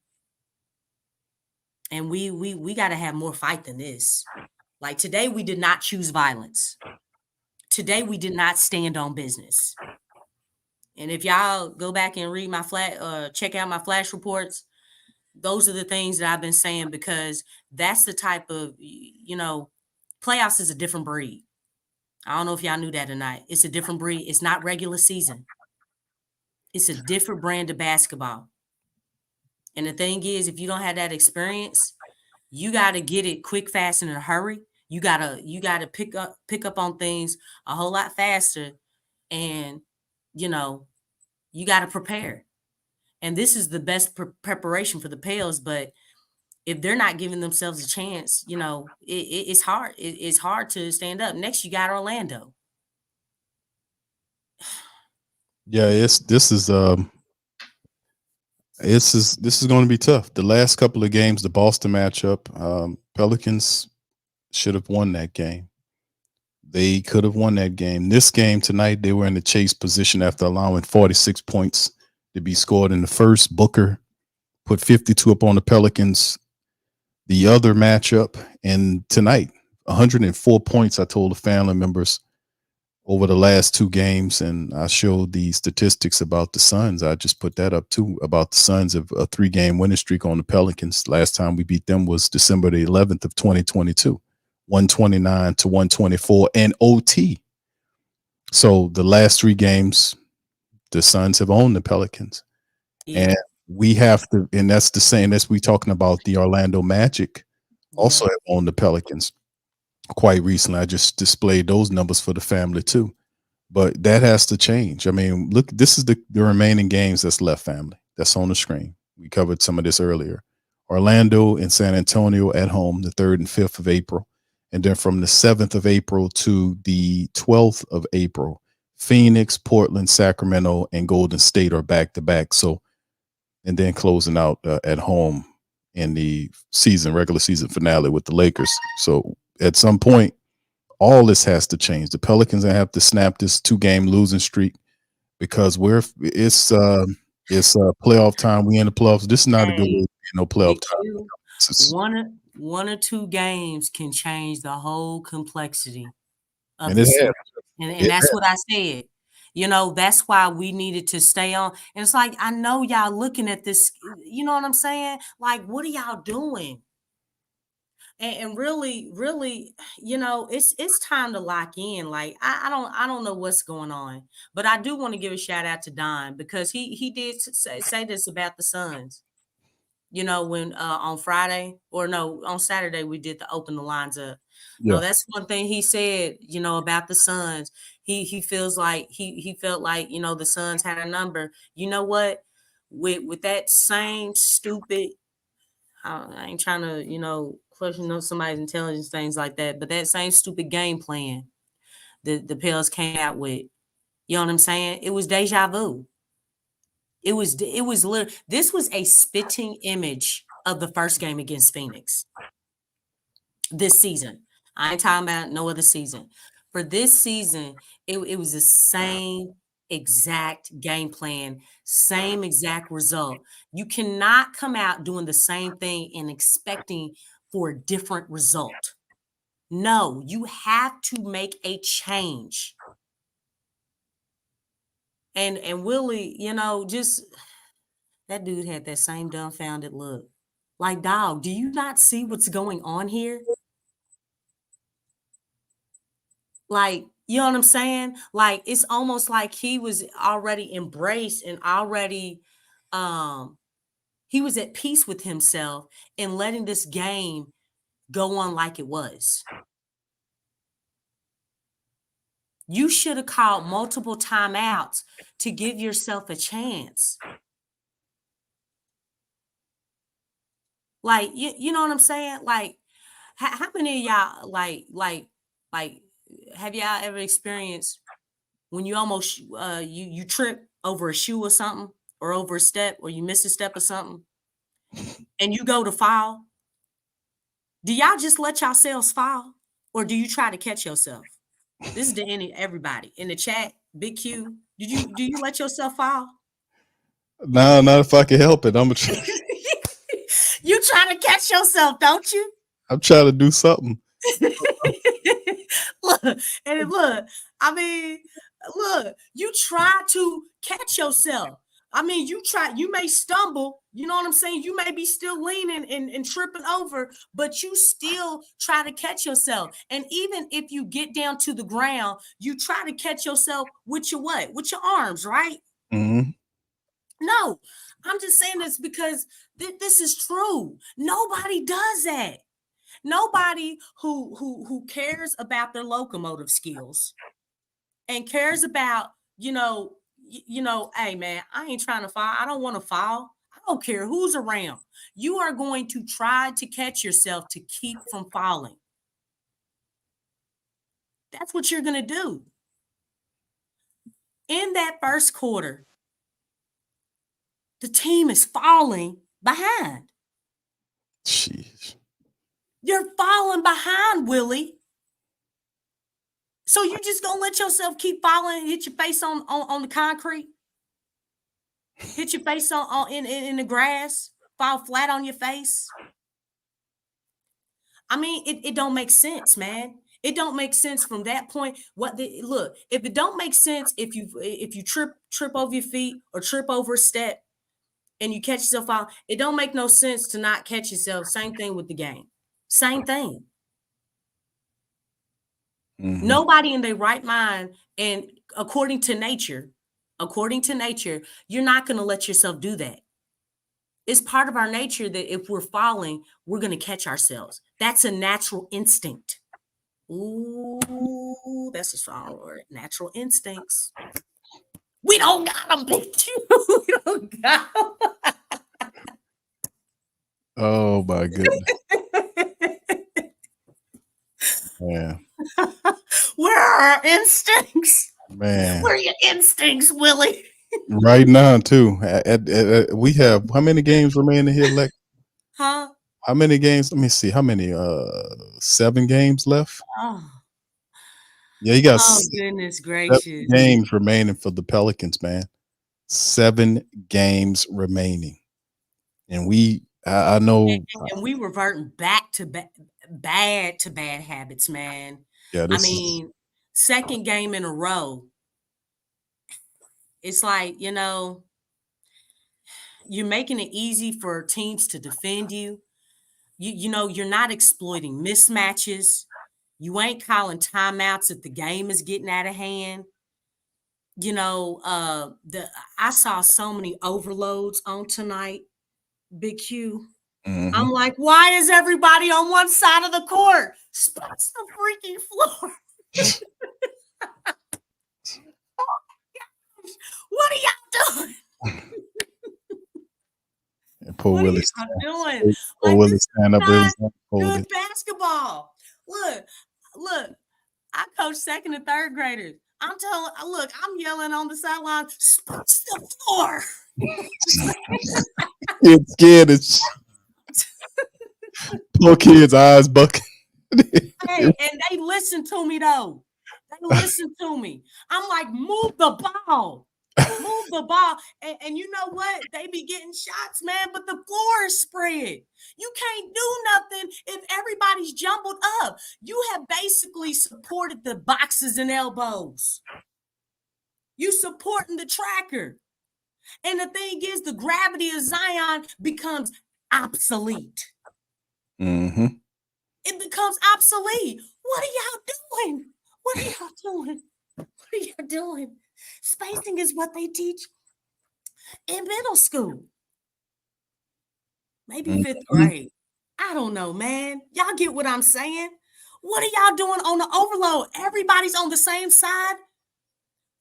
And we got to have more fight than this. Like today, we did not choose violence. Today, we did not stand on business. And if y'all go back and read my check out my flash reports, those are the things that I've been saying because that's the type of, playoffs is a different breed. I don't know if y'all knew that or not. It's a different breed. It's not regular season. It's a different brand of basketball. And the thing is, if you don't have that experience, you got to get it quick, fast, and in a hurry. You gotta pick up on things a whole lot faster, and you got to prepare. And this is the best preparation for the Pels. But if they're not giving themselves a chance, it's hard. It's hard to stand up. Next, you got Orlando. Yeah, this is going to be tough. The last couple of games, the Boston matchup, Pelicans should have won that game. They could have won that game. This game tonight, they were in the chase position after allowing 46 points to be scored in the first. Booker put 52 up on the Pelicans. The other matchup, and tonight, 104 points, I told the family members over the last 2 games, and I showed the statistics about the Suns. I just put that up too, about the Suns of a 3-game winning streak on the Pelicans. Last time we beat them was December the 11th of 2022, 129 to 124 and OT. So the last 3 games, the Suns have owned the Pelicans. Yeah. And we have to, and that's the same as we talking about the Orlando Magic also have owned the Pelicans quite recently. I just displayed those numbers for the family too. But that has to change. I mean, look, this is the remaining games that's left, family. That's on the screen. We covered some of this earlier. Orlando and San Antonio at home, the 3rd and 5th of April. And then from the 7th of April to the 12th of April, Phoenix, Portland, Sacramento, and Golden State are back-to-back. So, and then closing out at home in the regular season finale with the Lakers. So at some point, all this has to change. The Pelicans have to snap this 2-game losing streak because it's playoff time. We in the playoffs. This is not a good way to be no playoff time. One or two games can change the whole complexity of And the it has. season. And that's what I said. You know, that's why we needed to stay on. And it's like, I know y'all looking at this, you know what I'm saying? Like, what are y'all doing? And really, you know, it's time to lock in. Like, I don't know what's going on, but I do want to give a shout out to Don because he did say this about the Suns. You know, when on Saturday we did the open the lines up. Yeah. No, that's one thing he said, you know, about the Suns. He feels like he felt like, you know, the Suns had a number. You know what? With that same stupid, I ain't trying to, you know, question somebody's intelligence, things like that, but that same stupid game plan the Pels came out with, you know what I'm saying? It was deja vu. It was literally, this was a spitting image of the first game against Phoenix this season. I ain't talking about no other season. For this season, it was the same exact game plan, same exact result. You cannot come out doing the same thing and expecting for a different result. No, you have to make a change. And Willie, you know, just that dude had that same dumbfounded look. Like, dog, do you not see what's going on here? Like, you know what I'm saying? Like, it's almost like he was already embraced and already he was at peace with himself in letting this game go on like it was. You should have called multiple timeouts to give yourself a chance. Like, you know what I'm saying? Like, how many of y'all like have y'all ever experienced when you almost you trip over a shoe or something, or over a step, or you miss a step or something, and you go to fall? Do y'all just let yourselves fall, or do you try to catch yourself? This is to everybody in the chat. Big Q, do you let yourself fall? No, not if I can help it. I'm try You try to catch yourself, don't you? I'm trying to do something. Look, I mean, look, you try to catch yourself. I mean, you may stumble, you know what I'm saying? You may be still leaning and tripping over, but you still try to catch yourself. And even if you get down to the ground, you try to catch yourself with your what? With your arms, right? Mm-hmm. No, I'm just saying this because this is true. Nobody does that. Nobody who cares about their locomotive skills and cares about, you know, hey man, I ain't trying to fall. I don't want to fall. I don't care who's around. You are going to try to catch yourself to keep from falling. That's what you're going to do. In that first quarter, the team is falling behind. Jeez. You're falling behind, Willie. So you just gonna let yourself keep falling, hit your face on the concrete, hit your face on in the grass, fall flat on your face. I mean, it don't make sense, man. It don't make sense from that point. Look, if it don't make sense, if you trip over your feet or trip over a step and you catch yourself out, it don't make no sense to not catch yourself. Same thing with the game. Same thing. Mm-hmm. Nobody in their right mind, and according to nature, according to nature, you're not going to let yourself do that. It's part of our nature that if we're falling, we're going to catch ourselves. That's a natural instinct. Ooh, that's a strong word. Natural instincts. We don't got them, bitch. We don't got them. Oh my goodness. Yeah. Where are our instincts? Man. Where are your instincts, Willie? Right now, too. We have how many games remaining here, Lex? Huh? How many games? Let me see. How many? 7 games left. Oh, Yeah, you got oh 7 goodness gracious. games remaining for the Pelicans, man. 7 games remaining, and I know. And we reverting back to bad habits, man. Yeah, I mean, second game in a row. It's like, you're making it easy for teams to defend you. You're not exploiting mismatches. You ain't calling timeouts if the game is getting out of hand. I saw so many overloads on tonight, Big Q. Mhm. I'm like, why is everybody on one side of the court? Spots the freaking floor. What are y'all doing? Poor What are Willie. y'all doing? Poor Like, Willie this stand up. not It was good basketball. Look, I coach second and third graders. I'm yelling on the sideline, spots the floor. It's scared. It's poor kids' eyes bucking. Hey, and they listen to me though. They listen to me. I'm like, move the ball. Move the ball. And you know what? They be getting shots, man, but the floor is spread. You can't do nothing if everybody's jumbled up. You have basically supported the boxes and elbows. You supporting the tracker. And the thing is, the gravity of Zion becomes obsolete. Mm-hmm. It becomes obsolete. What are y'all doing? What are y'all doing? What are y'all doing? Spacing is what they teach in middle school. Maybe 5th grade. I don't know, man. Y'all get what I'm saying? What are y'all doing on the overload? Everybody's on the same side.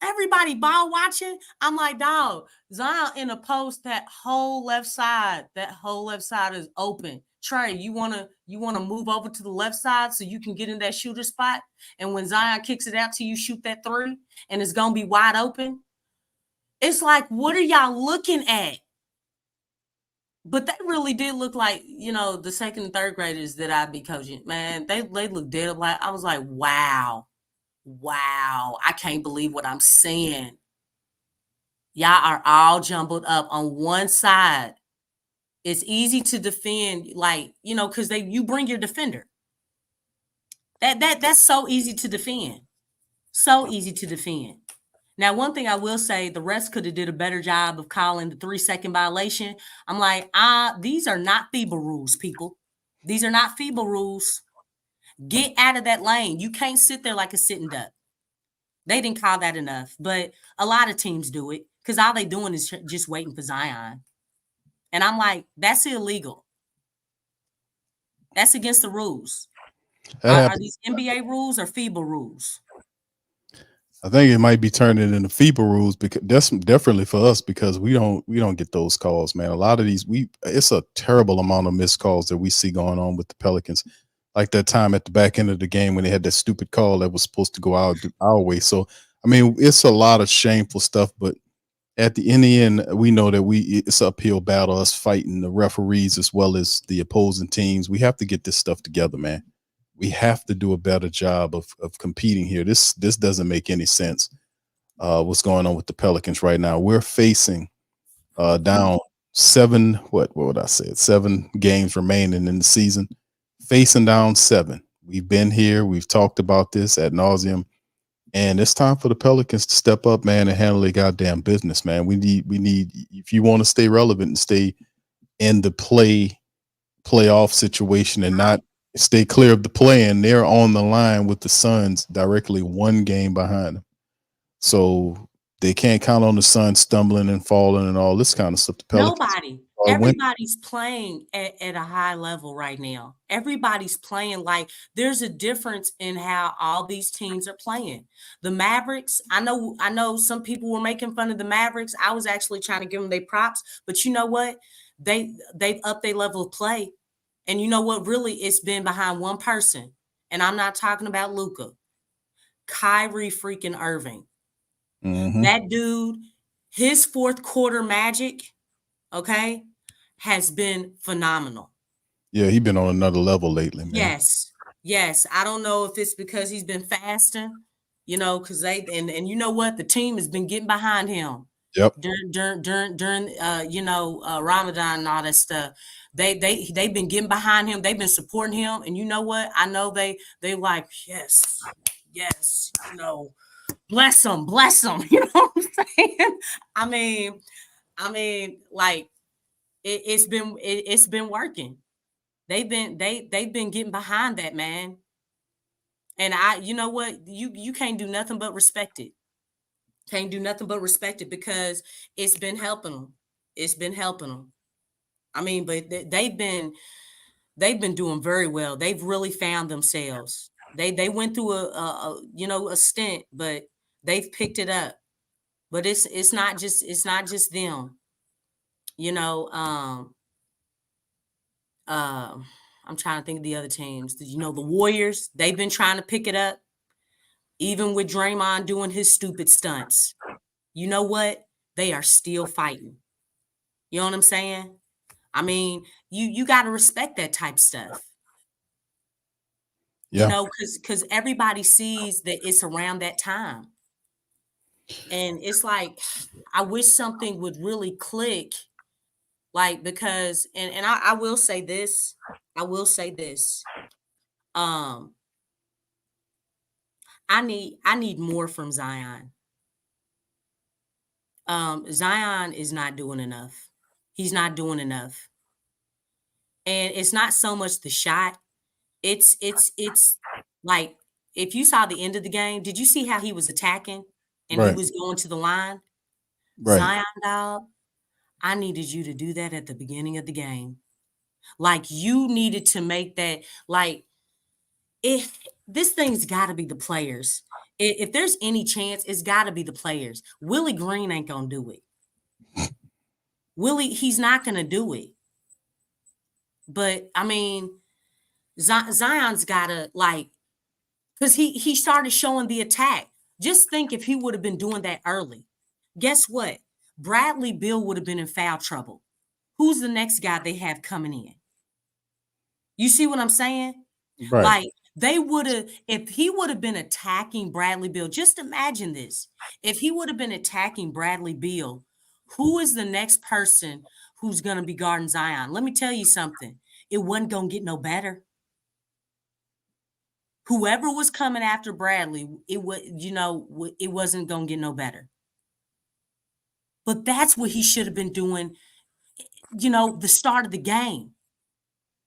Everybody ball watching. I'm like, dog, Zion in a post, that whole left side is open. Trey, you wanna move over to the left side so you can get in that shooter spot? And when Zion kicks it out to you, shoot that 3, and it's gonna be wide open. It's like, what are y'all looking at? But they really did look like, the second and third graders that I'd be coaching. Man, they look dead. Like, I was like, wow, I can't believe what I'm seeing. Y'all are all jumbled up on one side. It's easy to defend, because you bring your defender. That's so easy to defend. So easy to defend. Now, one thing I will say, the refs could have did a better job of calling the 3-second violation. I'm like, these are not FIBA rules, people. These are not FIBA rules. Get out of that lane. You can't sit there like a sitting duck. They didn't call that enough, but a lot of teams do it because all they doing is just waiting for Zion. And I'm like, that's illegal. That's against the rules. Are these NBA rules or FIBA rules? I think it might be turning into FIBA rules, because that's definitely for us, because we don't get those calls, man. A lot of these, it's a terrible amount of missed calls that we see going on with the Pelicans. Like that time at the back end of the game when they had that stupid call that was supposed to go our way. So, I mean, it's a lot of shameful stuff, but in the end, we know that it's an uphill battle, us fighting the referees as well as the opposing teams. We have to get this stuff together, man. We have to do a better job of competing here. This doesn't make any sense. What's going on with the Pelicans right now? We're facing down 7. What would I say? 7 games remaining in the season. Facing down 7. We've been here. We've talked about this ad nauseum, and it's time for the Pelicans to step up, man, and handle their goddamn business, man. We need if you want to stay relevant and stay in the playoff situation and not stay clear of the play-in, they're on the line with the Suns directly 1 game behind them. So they can't count on the Suns stumbling and falling and all this kind of stuff. The Pelicans Nobody. are winning. Everybody's playing at a high level right now. Everybody's playing like there's a difference in how all these teams are playing. The Mavericks, I know some people were making fun of the Mavericks. I was actually trying to give them their props, but you know what? They've upped their level of play. And you know what? Really, it's been behind one person. And I'm not talking about Luka. Kyrie freaking Irving. Mhm. That dude, his fourth quarter magic, okay, has been phenomenal. Yeah, he's been on another level lately, man. Yes. I don't know if it's because he's been fasting, because and you know what? The team has been getting behind him. Yep. During Ramadan and all that stuff. They've been getting behind him. They've been supporting him. And you know what? I know they like, yes, bless them. You know what I'm saying? I mean, like it's been working. They've been getting behind that, man. And you know what? You can't do nothing but respect it. Can't do nothing but respect it because it's been helping them. It's been helping them. I mean, but they've been doing very well. They've really found themselves. They went through a stint, but they've picked it up. But it's not just them. I'm trying to think of the other teams. The Warriors, they've been trying to pick it up. Even with Draymond doing his stupid stunts. You know what? They are still fighting. You know what I'm saying? I mean, you got to respect that type stuff. Yeah. Because everybody sees that it's around that time. And it's like, I wish something would really click. Like, because, and I will say this. I need more from Zion. Zion is not doing enough. He's not doing enough. And it's not so much the shot. It's like, if you saw the end of the game, did you see how he was attacking and he Right. was going to the line? Right. Zion, dog, I needed you to do that at the beginning of the game. Like, you needed to make that, like, if this thing's got to be the players. If there's any chance, it's got to be the players. Willie Green ain't going to do it. He's not going to do it. But, I mean, Zion's got to, like, because he started showing the attack. Just think if he would have been doing that early. Guess what? Bradley Beal would have been in foul trouble. Who's the next guy they have coming in? You see what I'm saying? Right. Like, they would have, if he would have been attacking Bradley Beal, just imagine this. If he would have been attacking Bradley Beal, who is the next person who's going to be guarding Zion? Let me tell you something. It wasn't going to get no better. Whoever was coming after Bradley, it wasn't going to get no better. But that's what he should have been doing, the start of the game.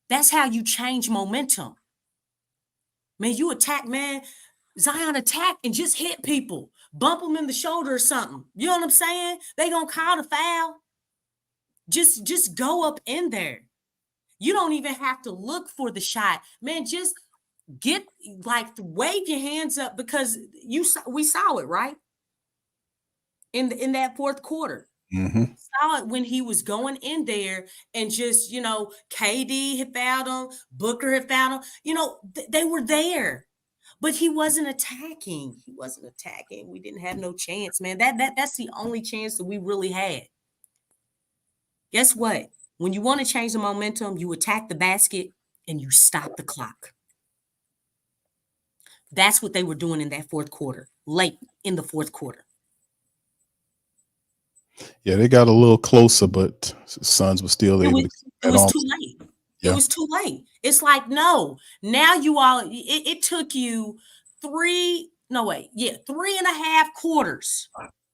That's how you change momentum. Man, you attack, man. Zion attack and just hit people. Bump them in the shoulder or something. You know what I'm saying? They going to call the foul. Just go up in there. You don't even have to look for the shot. Man, just wave your hands up because we saw it, right? In that fourth quarter. Mm-hmm. Saw it when he was going in there and just, KD had fouled him, Booker had fouled him. They were there, but he wasn't attacking. We didn't have no chance, man. That's the only chance that we really had. Guess what? When you want to change the momentum, you attack the basket and you stop the clock. That's what they were doing in that fourth quarter, late in the fourth quarter. Yeah, they got a little closer, but Suns were still able to. It was too late. Yeah. It was too late. It's like, no, now you all, it took you 3.5 quarters.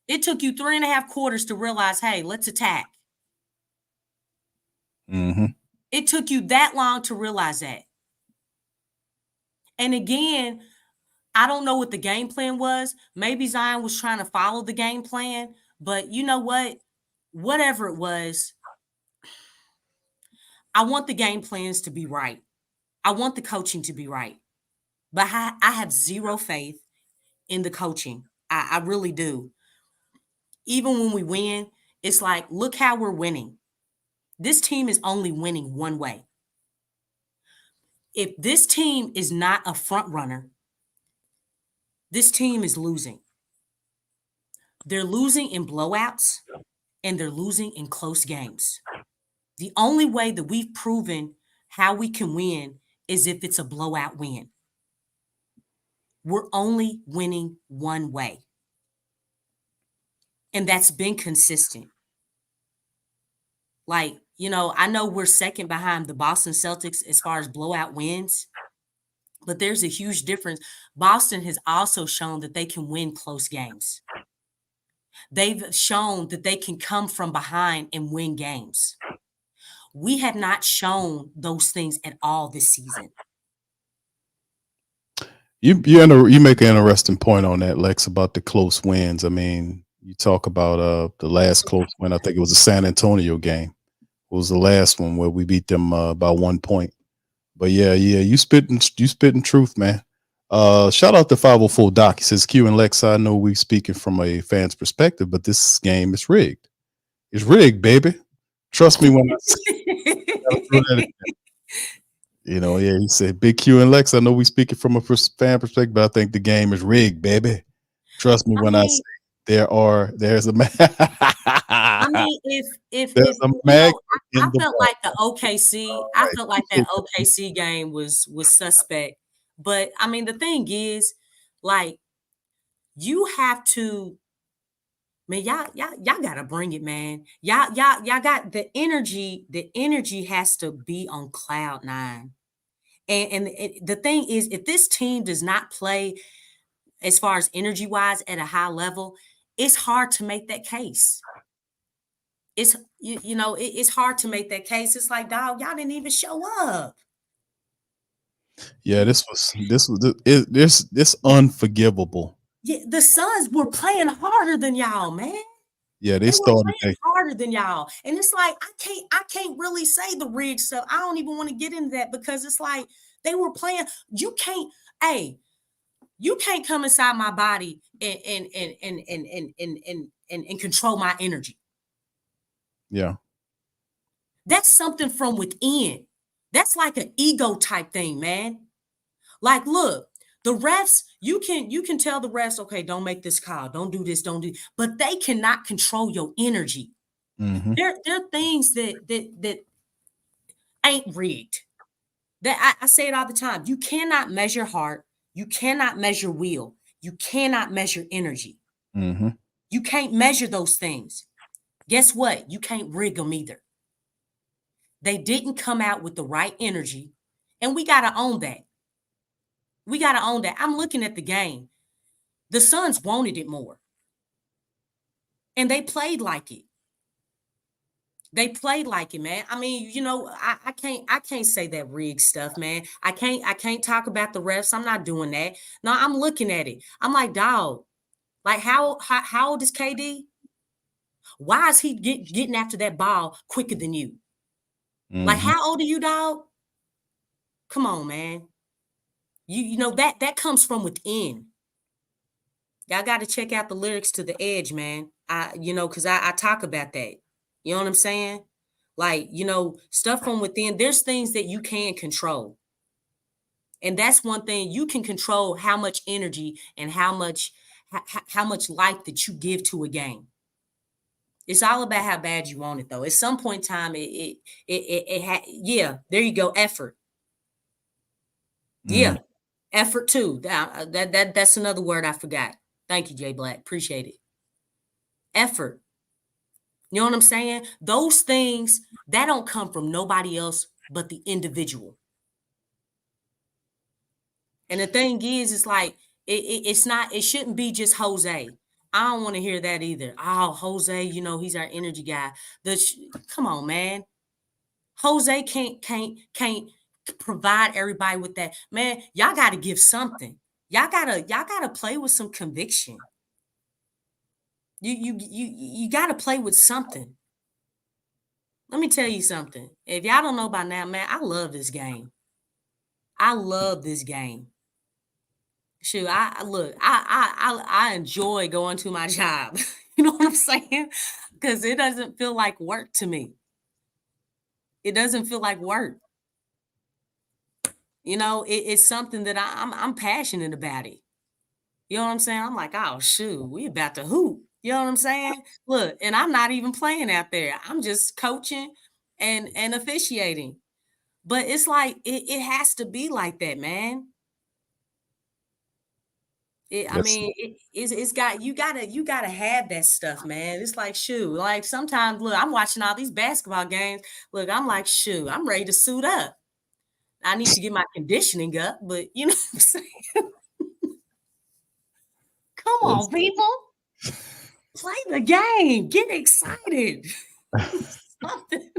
It took you 3.5 quarters to realize, hey, let's attack. Mm-hmm. It took you that long to realize that. And again, I don't know what the game plan was. Maybe Zion was trying to follow the game plan, but you know what? Whatever it was, I want the game plans to be right. I want the coaching to be right. But I have zero faith in the coaching. I really do. Even when we win, it's like, look how we're winning. This team is only winning one way. If this team is not a front runner, this team is losing. They're losing in blowouts and they're losing in close games. The only way that we've proven how we can win is if it's a blowout win. We're only winning one way. And that's been consistent. Like, I know we're second behind the Boston Celtics as far as blowout wins, but there's a huge difference. Boston has also shown that they can win close games. They've shown that they can come from behind and win games. We have not shown those things at all this season. You make an interesting point on that, Lex, about the close wins. I mean, you talk about the last close win. I think it was the San Antonio game. It was the last one where we beat them by 1 point. But yeah, you spitting truth, man. Shout out to 504 Doc. He says, Q and Lexxah, I know we speaking from a fan's perspective, but this game is rigged. It's rigged, baby. Trust me when I say he said, Big Q and Lex, I know we speaking from a fan perspective, but I think the game is rigged, baby. Trust me when I say there's a I mean, if mag I felt like the OKC, I felt like that OKC game was suspect. But I mean, the thing is, like, you have to, man, y'all gotta bring it, man. Y'all got the energy. The energy has to be on cloud 9. And the thing is, if this team does not play as far as energy wise at a high level, it's hard to make that case. It's it's hard to make that case. It's like, dog, y'all didn't even show up. Yeah, this unforgivable. Yeah, the Suns were playing harder than y'all, man. Yeah, they started harder than y'all, and it's like I can't really say the rigged stuff. I don't even want to get into that because it's like they were playing. You can't come inside my body and control my energy. Yeah. That's something from within. That's like an ego type thing, man. Like, look, the refs, you can tell the refs, okay, don't make this call, don't do this, but they cannot control your energy. Mm-hmm. There are things that ain't rigged. That I say it all the time. You cannot measure heart, you cannot measure will, you cannot measure energy. Mm-hmm. You can't measure those things. Guess what? You can't rig them either. They didn't come out with the right energy, and we got to own that. We got to own that. I'm looking at the game. The Suns wanted it more, and they played like it. They played like it, man. I mean, I can't say that rigged stuff, man. I can't talk about the refs. I'm not doing that. No, I'm looking at it. I'm like, dog, like how old is KD? Why is he getting after that ball quicker than you? Mm-hmm. Like, how old are you, dog? Come on, man. You know that comes from within. Y'all got to check out the lyrics to The Edge, man. Because I talk about that. You know what I'm saying? Like, stuff from within. There's things that you can control. And that's one thing. You can control how much energy and how much life that you give to a game. It's all about how bad you want it, though. At some point in time, there you go, effort. Yeah, effort too. That's another word I forgot. Thank you, Jay Black. Appreciate it. Effort. You know what I'm saying? Those things, that don't come from nobody else but the individual. And the thing is, it's like, it shouldn't be just Jose. I don't want to hear that either. Oh, Jose, he's our energy guy. Come on, man. Jose can't provide everybody with that. Man, y'all got to give something. Y'all gotta play with some conviction. You gotta play with something. Let me tell you something. If y'all don't know by now, man, I love this game. I love this game. Shoot, I enjoy going to my job. You know what I'm saying? Because it doesn't feel like work to me. It doesn't feel like work. You know, it's something that I'm passionate about it. You know what I'm saying? I'm like, oh shoot, we about to hoop. You know what I'm saying? Look, and I'm not even playing out there. I'm just coaching and officiating. But it's like it has to be like that, man. Yes. It's got you gotta have that stuff, man. It's like shoot, like sometimes look, I'm watching all these basketball games. Look, I'm like, shoot, I'm ready to suit up. I need to get my conditioning up, but you know what I'm saying? Come Yes. on, people. Play the game. Get excited. Something.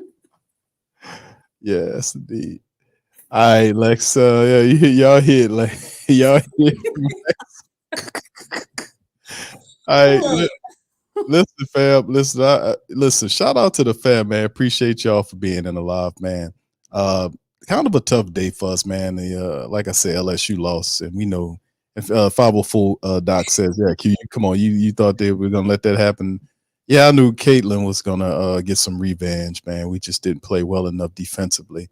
Yes, indeed. All right, Lexxah. Yeah, y'all hit like y'all hit. All right, Look, listen, fam. Listen, listen. Shout out to the fam, man. Appreciate y'all for being in the live, man. Uh, Kind of a tough day for us, man. Like I said, LSU lost, and we know. If 504 Doc says, "Yeah, Q, come on, you thought they were gonna let that happen." Yeah, I knew Caitlin was gonna get some revenge, man. We just didn't play well enough defensively.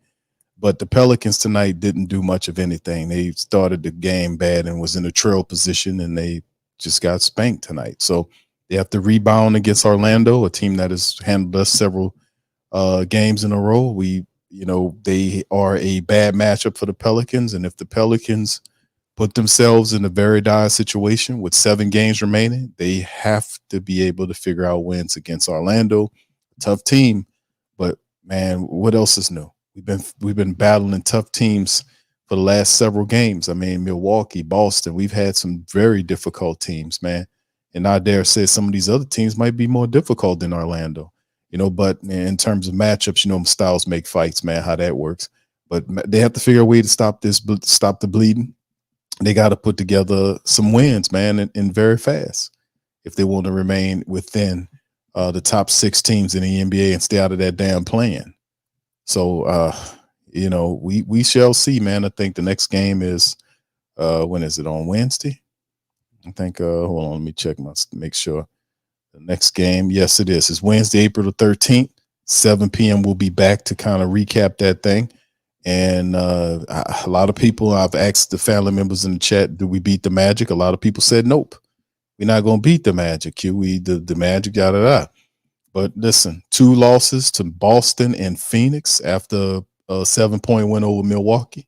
But the Pelicans tonight didn't do much of anything. They started the game bad and was in a trail position, and they just got spanked tonight. So they have to rebound against Orlando, a team that has handled us several games in a row. They are a bad matchup for the Pelicans, and if the Pelicans put themselves in a very dire situation with 7 games remaining, they have to be able to figure out wins against Orlando, tough team. But man, what else is new? We've been battling tough teams for the last several games. I mean, Milwaukee, Boston, we've had some very difficult teams, man. And I dare say some of these other teams might be more difficult than Orlando. But in terms of matchups, styles make fights, man, how that works. But they have to figure a way to stop the bleeding. They got to put together some wins, man, and very fast if they want to remain within the top 6 teams in the NBA and stay out of that damn plan. So, we shall see, man. I think the next game is when is it, on Wednesday? I think. Hold on, let me check make sure. The next game, yes, it is. It's Wednesday, April the 13th, 7 p.m. We'll be back to kind of recap that thing. And a lot of people, I've asked the family members in the chat, do we beat the Magic? A lot of people said nope. We're not going to beat the Magic. The Magic, da. But listen, 2 losses to Boston and Phoenix after a 7-point win over Milwaukee.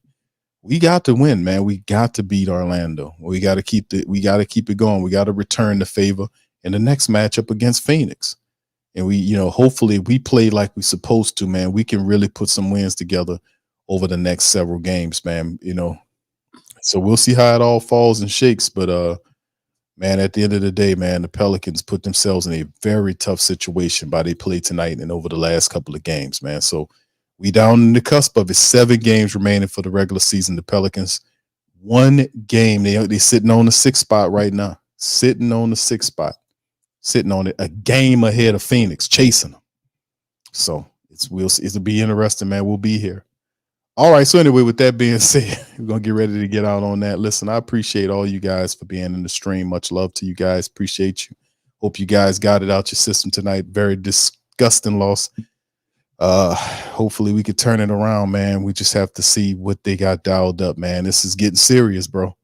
We got to win, man. We got to beat Orlando. We got to keep it going. We got to return the favor in the next matchup against Phoenix. And hopefully we play like we're supposed to, man. We can really put some wins together over the next several games, man. So we'll see how it all falls and shakes. But man, at the end of the day, man, the Pelicans put themselves in a very tough situation by they play tonight and over the last couple of games, man. So we down in the cusp of it. 7 games remaining for the regular season. The Pelicans, 1 game. They sitting on the 6th spot right now. Sitting on the 6th spot. Sitting on it, a game ahead of Phoenix, chasing them. So it'll be interesting, man. We'll be here. All right. So anyway, with that being said, we're gonna get ready to get out on that. Listen, I appreciate all you guys for being in the stream. Much love to you guys. Appreciate you. Hope you guys got it out your system tonight. Very disgusting loss. Hopefully we could turn it around, man. We just have to see what they got dialed up, man. This is getting serious, bro.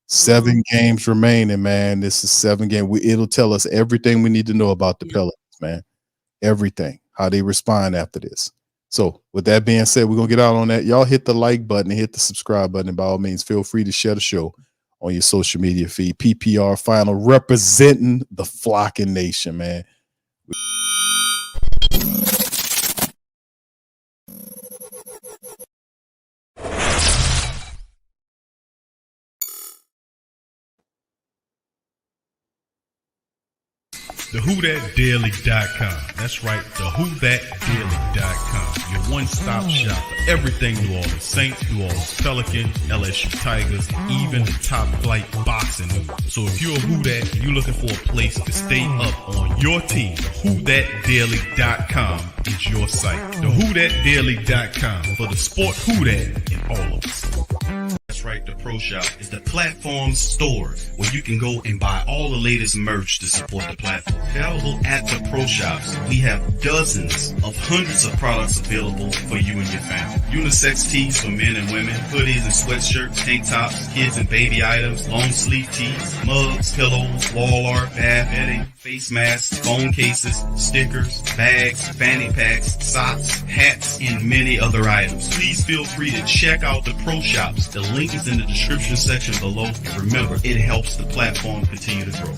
7 games remaining, man. This is 7 games. It'll tell us everything we need to know about the Pelicans, man. Everything, how they respond after this. So with that being said, we're going to get out on that. Y'all hit the like button and hit the subscribe button. And by all means, feel free to share the show on your social media feed. PPR Final representing the Flocking Nation, man. TheWhoThatDaily.com. That's right, TheWhoThatDaily.com. Your one-stop shop for everything New Orleans Saints, New Orleans Pelicans, LSU Tigers, even the top flight boxing news. So if you're a Who That and you're looking for a place to stay up on your team, WhoThatDaily.com is your site. TheWhoThatDaily.com for the sport Who That in all of us. That's right, the Pro Shop is the platform store where you can go and buy all the latest merch to support the platform. Available at the Pro Shops, we have dozens of hundreds of products available for you and your family. Unisex tees for men and women, hoodies and sweatshirts, tank tops, kids and baby items, long sleeve tees, mugs, pillows, wall art, bath bedding, face masks, phone cases, stickers, bags, fanny packs, socks, hats, and many other items. Please feel free to check out the Pro Shops. The link is in the description section below. And remember, it helps the platform continue to grow.